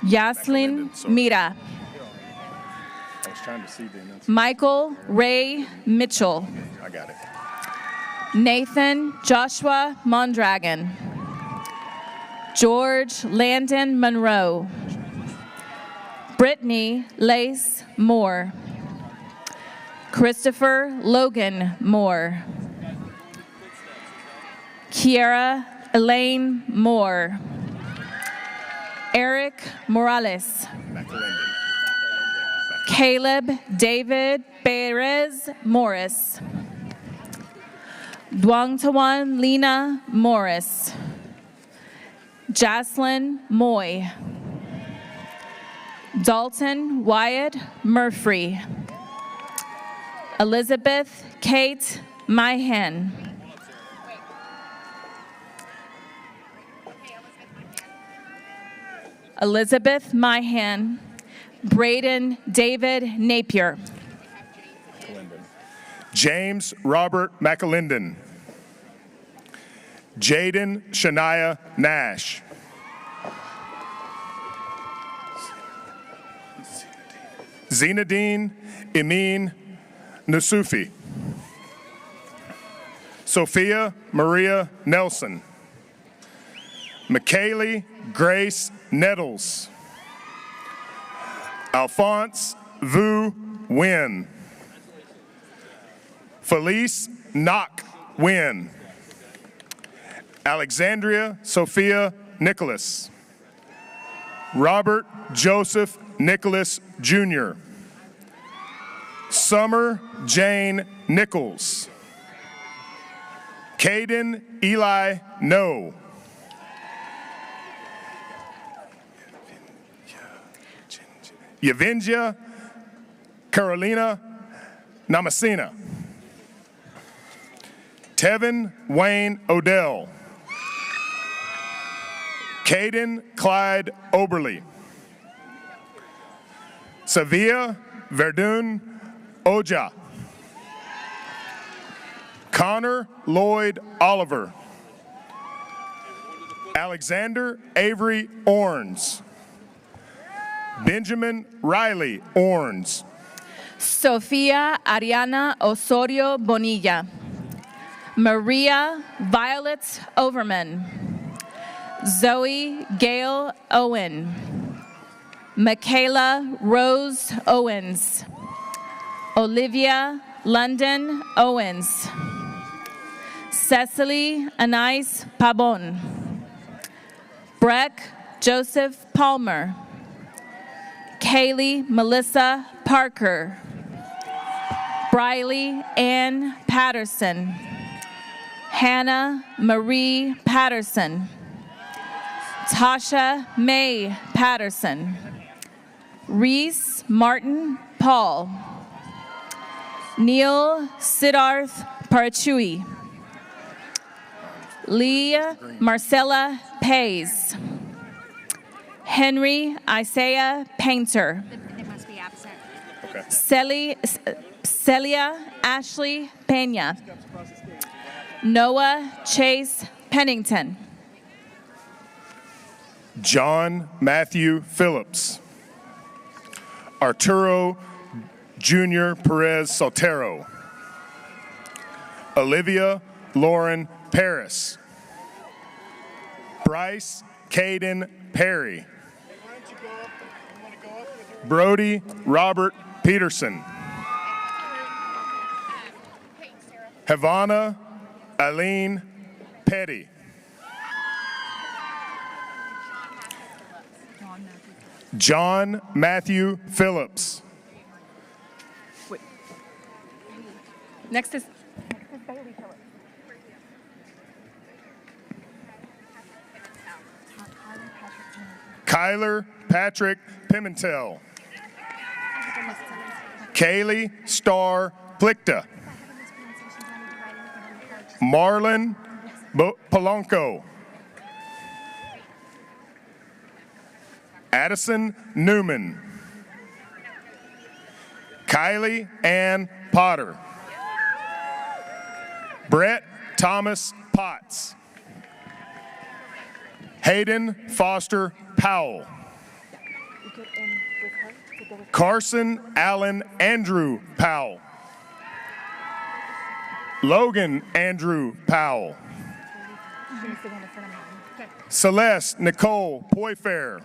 Yaslin Mira. I was trying to see the enunciation. Michael Ray Mitchell. I got it. Nathan Joshua Mondragon. George Landon Monroe. Brittany Lace Moore. Christopher Logan Moore. Kiara Elaine Moore. Eric Morales. Caleb David Perez Morris. Duangtawan Lena Morris. Jaslyn Moy. Dalton Wyatt Murphy. Elizabeth Kate Myhen. Elizabeth Myhan. Braden David Napier. James Robert McAlinden. Jaden Shania Nash. Zinedine Emin Nasufi. Sophia Maria Nelson. McKaylee Grace Nettles. Alphonse Vu Nguyen. Felice Knock Nguyen. Alexandria Sophia Nicholas. Robert Joseph Nicholas Jr. Summer Jane Nichols. Caden Eli No. Yavinja Carolina Namasina. Tevin Wayne Odell. Caden Clyde Oberly. Sevilla Verdun Oja. Connor Lloyd Oliver. Alexander Avery Orns. Benjamin Riley Orns. Sofia Ariana Osorio Bonilla. Maria Violet Overman. Zoe Gail Owen. Michaela Rose Owens. Olivia London Owens. Cecily Anais Pabon. Breck Joseph Palmer. Kaylee Melissa Parker. Briley Ann Patterson. Hannah Marie Patterson. Tasha May Patterson. Reese Martin Paul. Neil Siddharth Parachui. Leah Marcella Pays. Henry Isaiah Painter. They must be absent. Okay. Celia Ashley Pena. Noah Chase Pennington. John Matthew Phillips. Arturo Junior Perez Soltero. Olivia Lauren Paris. Bryce Caden Perry. Brody Robert Peterson. Havana Eileen Petty. John Matthew Phillips. Wait. Next is Kyler Patrick Pimentel. Kaylee Starr Plickta. Marlon Polanco. Addison Newman. Kylie Ann Potter. Brett Thomas Potts. Hayden Foster Powell. Carson Allen Andrew Powell. Logan Andrew Powell. Celeste Nicole Poyfair.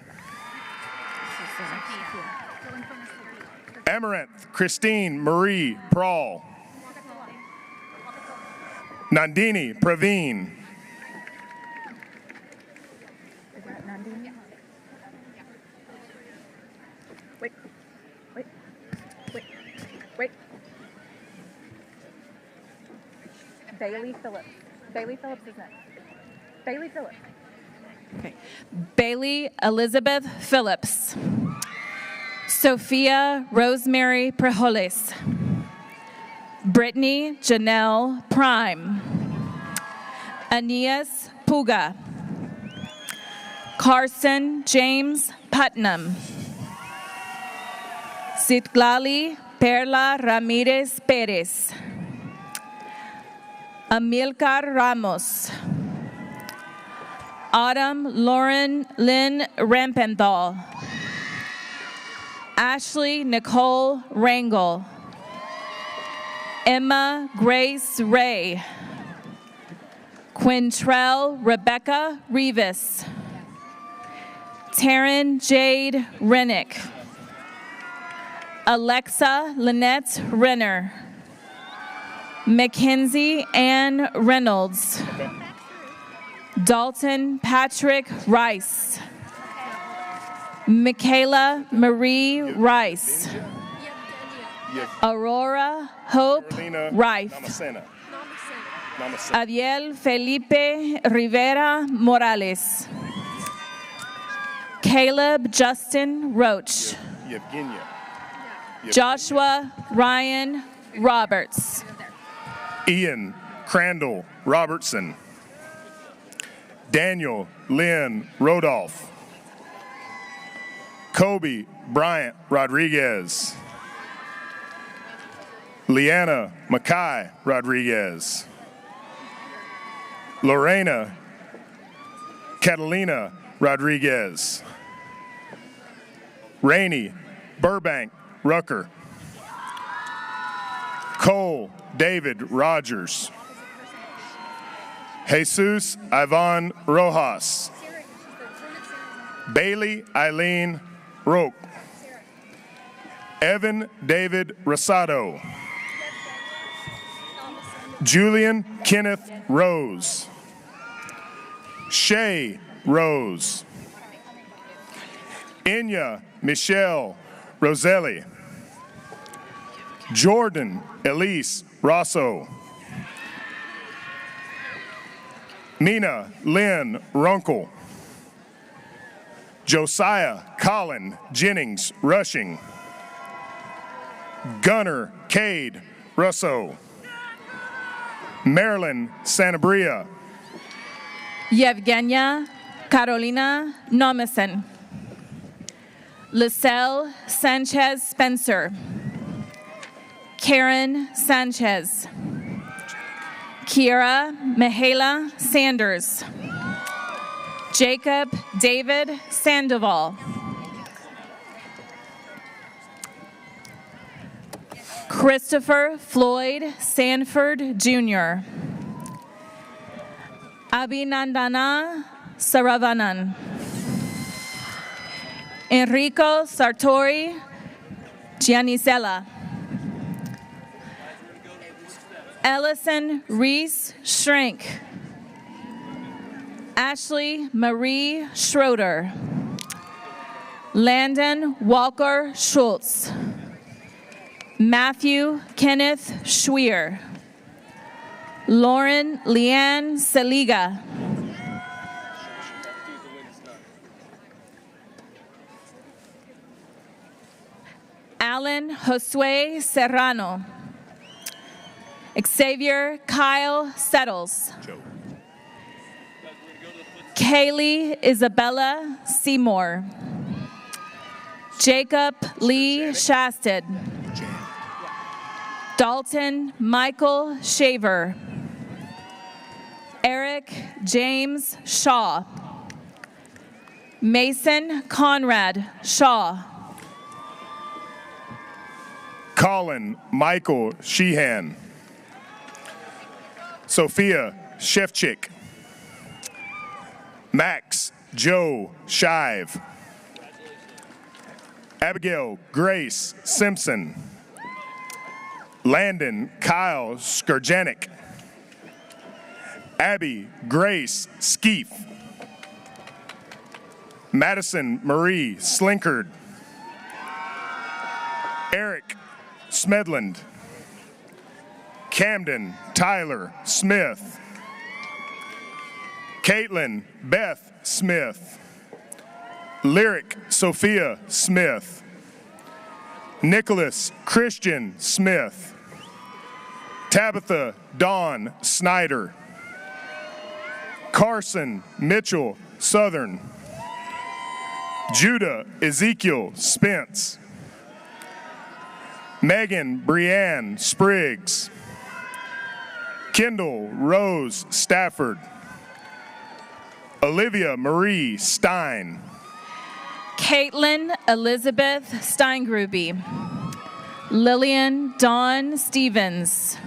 Amaranth Christine Marie Prawl. Nandini Praveen. Wait. Bailey Phillips. Bailey Phillips is next. Bailey Phillips. Okay. Bailey Elizabeth Phillips. Sophia Rosemary Prejoles. Brittany Janelle Prime. Aeneas Puga. Carson James Putnam. Citlali Perla Ramirez Perez. Amilcar Ramos. Autumn Lauren Lynn Rampenthal. Ashley Nicole Rangel. Emma Grace Ray. Quintrell Rebecca Rivas. Taryn Jade Rennick. Alexa Lynette Renner. Mackenzie Ann Reynolds. Dalton Patrick Rice. Michaela Marie Rice. Aurora Hope Rife. Adiel Felipe Rivera Morales. Caleb Justin Roach. Joshua Ryan Roberts. Ian Crandall Robertson. Daniel Lynn Rodolph. Kobe Bryant Rodriguez. Leanna Mackay Rodriguez. Lorena Catalina Rodriguez. Rainey Burbank Rucker. Cole David Rogers. Jesus Ivan Rojas. Bailey Eileen Roque. Evan David Rosado. Julian Kenneth Rose. Shay Rose. Inya Michelle Roselli. Jordan Elise Rosso. Nina Lynn Runkle. Josiah Colin Jennings Rushing. Gunnar Cade Russo. Marilyn Sanabria. Yevgenia Carolina Nomesen. Liselle Sanchez Spencer. Karen Sanchez. Kiera Mihaela Sanders. Jacob David Sandoval. Christopher Floyd Sanford Jr. Abhinandana Saravanan. Enrico Sartori Gianicella. Ellison Reese Schrank. Ashley Marie Schroeder. Landon Walker Schultz. Matthew Kenneth Schwier. Lauren Leanne Saliga. Alan Josue Serrano. Xavier Kyle Settles. Kaylee Isabella Seymour. Jacob Lee Shasted. Dalton Michael Shaver. Eric James Shaw. Mason Conrad Shaw. Colin Michael Sheehan. Sophia Shevchik. Max Joe Shive. Abigail Grace Simpson. Landon Kyle Skurjanik. Abby Grace Skeef. Madison Marie Slinkard. Eric Smedland. Camden Tyler Smith. Caitlin Beth Smith. Lyric Sophia Smith. Nicholas Christian Smith. Tabitha Dawn Snyder. Carson Mitchell Southern. Judah Ezekiel Spence. Megan Brianne Spriggs. Kendall Rose Stafford. Olivia Marie Stein. Caitlin Elizabeth Steingruby. Lillian Dawn Stevens.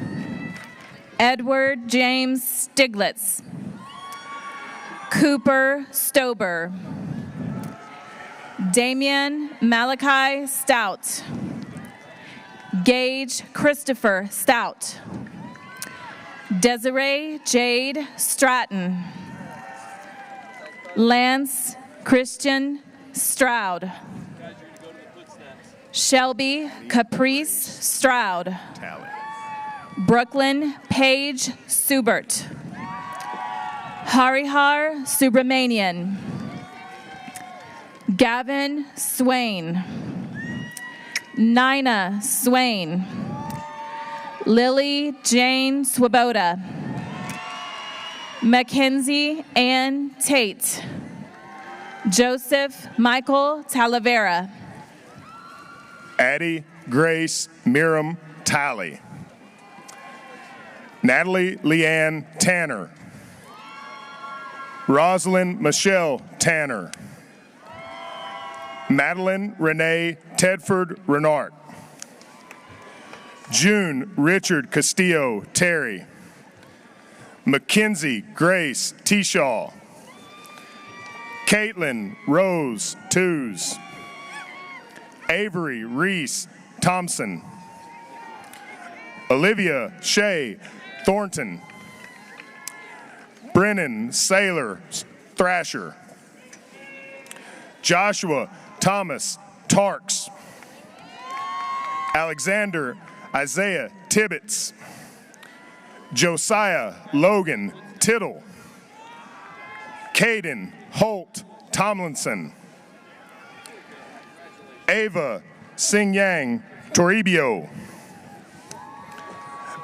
Edward James Stiglitz. Cooper Stober. Damian Malachi Stout. Gage Christopher Stout. Desiree Jade Stratton. Lance Christian Stroud. Shelby Caprice Stroud. Brooklyn Paige Subert. Harihar Subramanian. Gavin Swain. Nina Swain. Lily Jane Swoboda. Mackenzie Ann Tate. Joseph Michael Talavera. Addie Grace Miriam Talley. Natalie Leanne Tanner. Rosalind Michelle Tanner. Madeline Renee Tedford Renart. June Richard Castillo Terry. Mackenzie Grace Teashaw. Caitlin Rose Tews. Avery Reese Thompson. Olivia Shea Thornton. Brennan Saylor Thrasher. Joshua Thomas Tarks. Alexander Isaiah Tibbetts. Josiah Logan Tittle. Caden Holt Tomlinson. Ava Singyang Toribio.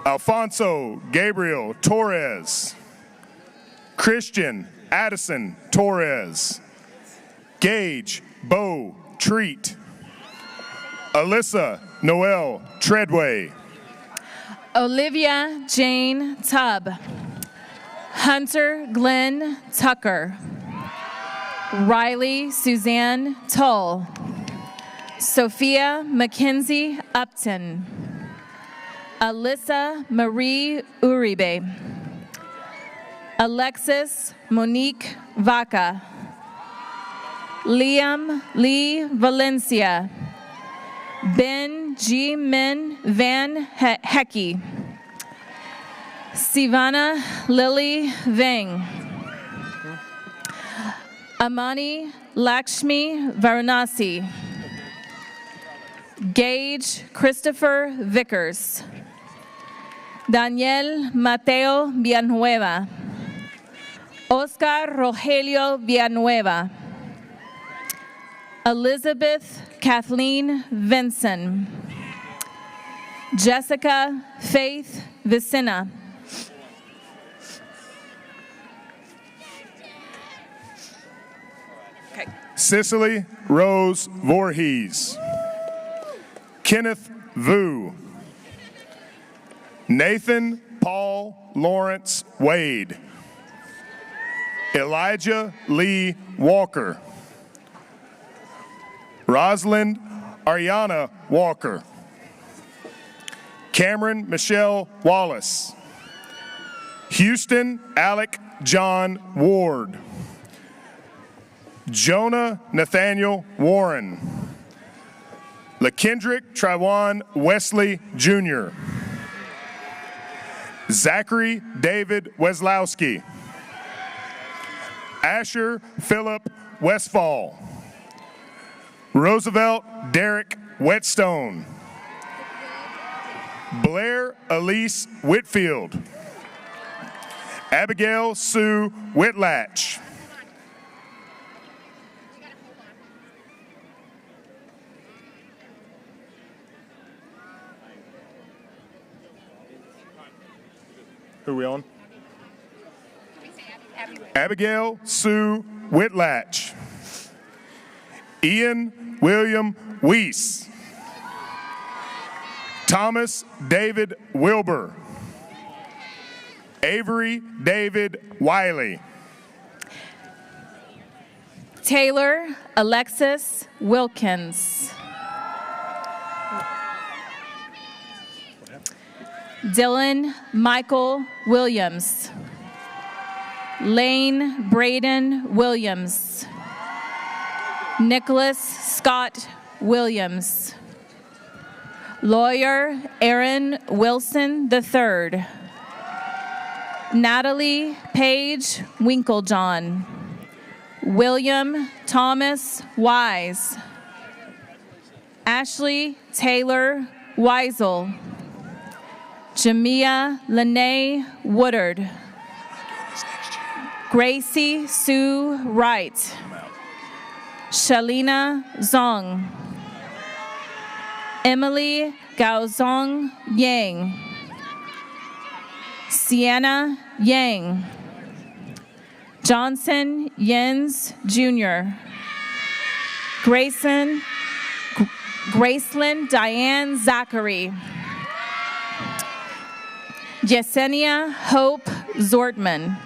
Alfonso Gabriel Torres. Christian Addison Torres. Gage Bo Treat. Alyssa Noel Treadway. Olivia Jane Tubb. Hunter Glenn Tucker. Riley Suzanne Tull. Sophia Mackenzie Upton. Alyssa Marie Uribe. Alexis Monique Vaca. Liam Lee Valencia. Ben G. Min Van Hecky. Sivana Lily Vang. Amani Lakshmi Varanasi. Gage Christopher Vickers. Daniel Mateo Villanueva. Oscar Rogelio Villanueva. Elizabeth Kathleen Vinson. Jessica Faith Vicina. Cicely Rose Voorhees. Kenneth Vu. Nathan Paul Lawrence Wade. Elijah Lee Walker. Rosalind Ariana Walker. Cameron Michelle Wallace. Houston Alec John Ward. Jonah Nathaniel Warren. LaKendrick Triwan Wesley Jr. Zachary David Weslowski. Asher Philip Westfall. Roosevelt Derek Whetstone. Blair Elise Whitfield. Abigail Sue Whitlatch. Who are we on? Abigail Sue Whitlatch. Ian William Weiss. Thomas David Wilbur. Avery David Wiley. Taylor Alexis Wilkins. Dylan Michael Williams. Lane Braden Williams. Nicholas Scott Williams. Lawyer Aaron Wilson III. Natalie Paige Winklejohn. William Thomas Wise. Ashley Taylor Weisel. Jamia Lene Woodard. Gracie Sue Wright. Shalina Zong. Emily Gaozong Yang. Sienna Yang. Johnson Yens Jr. Graceland Diane Zachary. Yesenia Hope Zortman.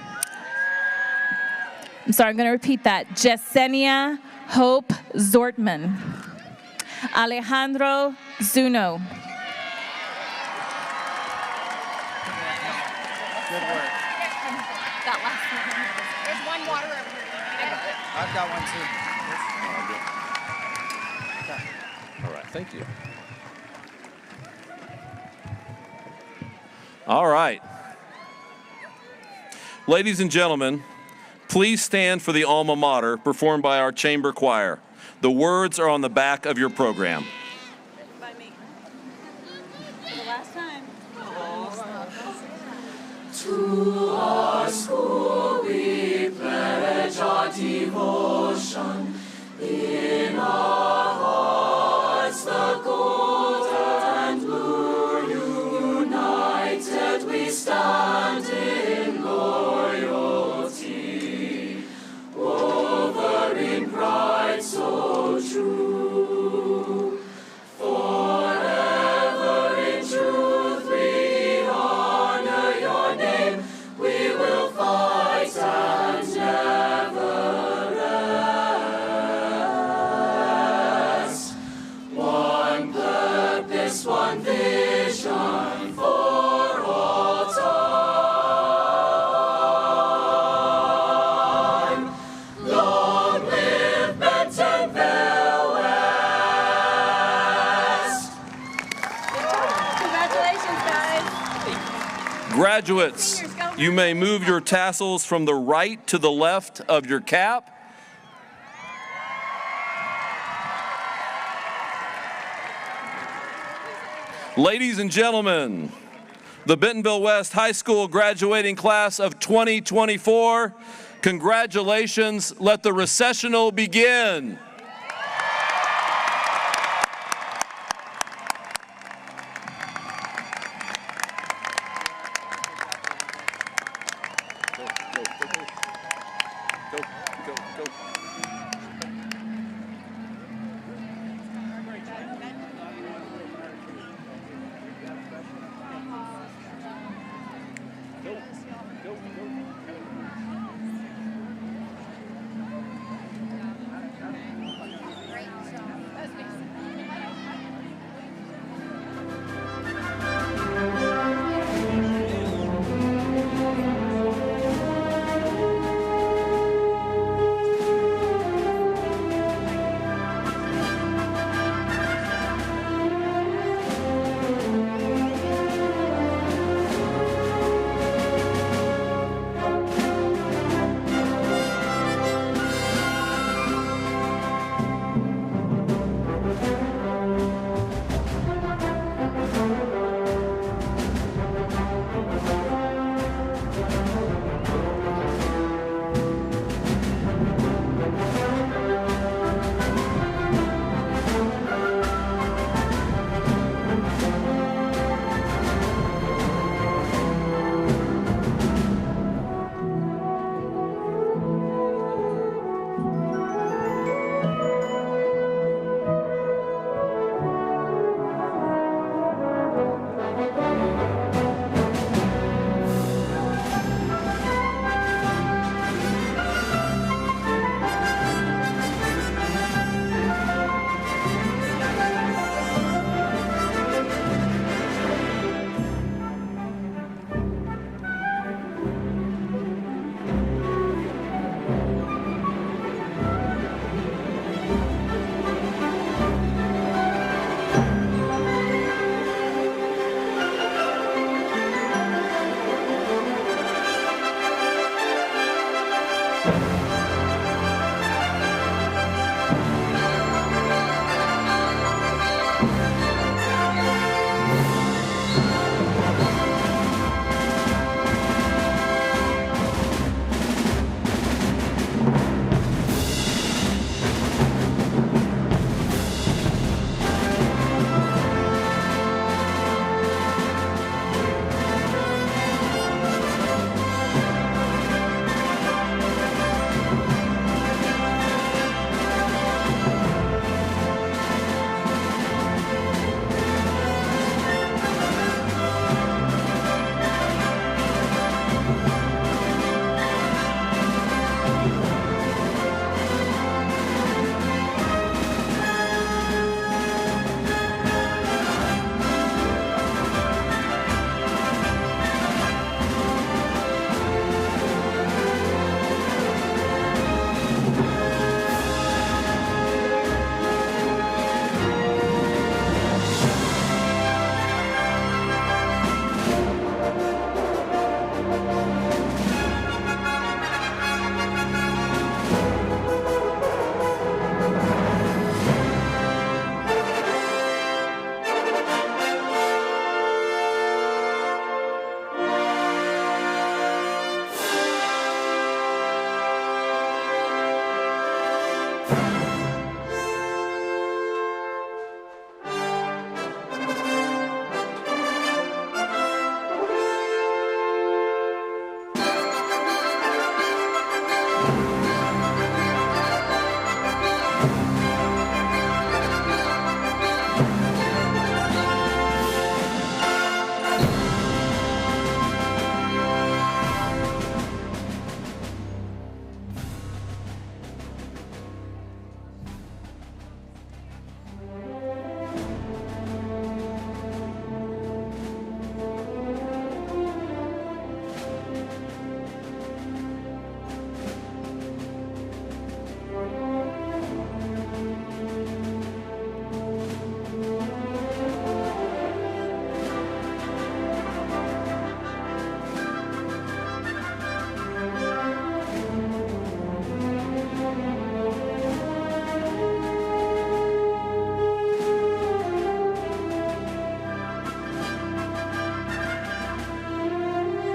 I'm sorry, I'm going to repeat that. Yesenia Hope Zortman. Alejandro Zuno. Good work. That last one. There's one water over here. I got it. I've got one too. All right, thank you. All right. Ladies and gentlemen, please stand for the alma mater performed by our chamber choir. The words are on the back of your program. By me. For the last time. To our school we pledge our devotion. In our hearts the gold and blue, united we stand in loyalty, over in pride so true. Forever in truth we honor your name. We will fight and never rest. One purpose, one vision for all time. Long live Bentonville West. Congratulations, guys. Graduates, you may move your tassels from the right to the left of your cap. Ladies and gentlemen, the Bentonville West High School graduating class of 2024, congratulations. Let the recessional begin.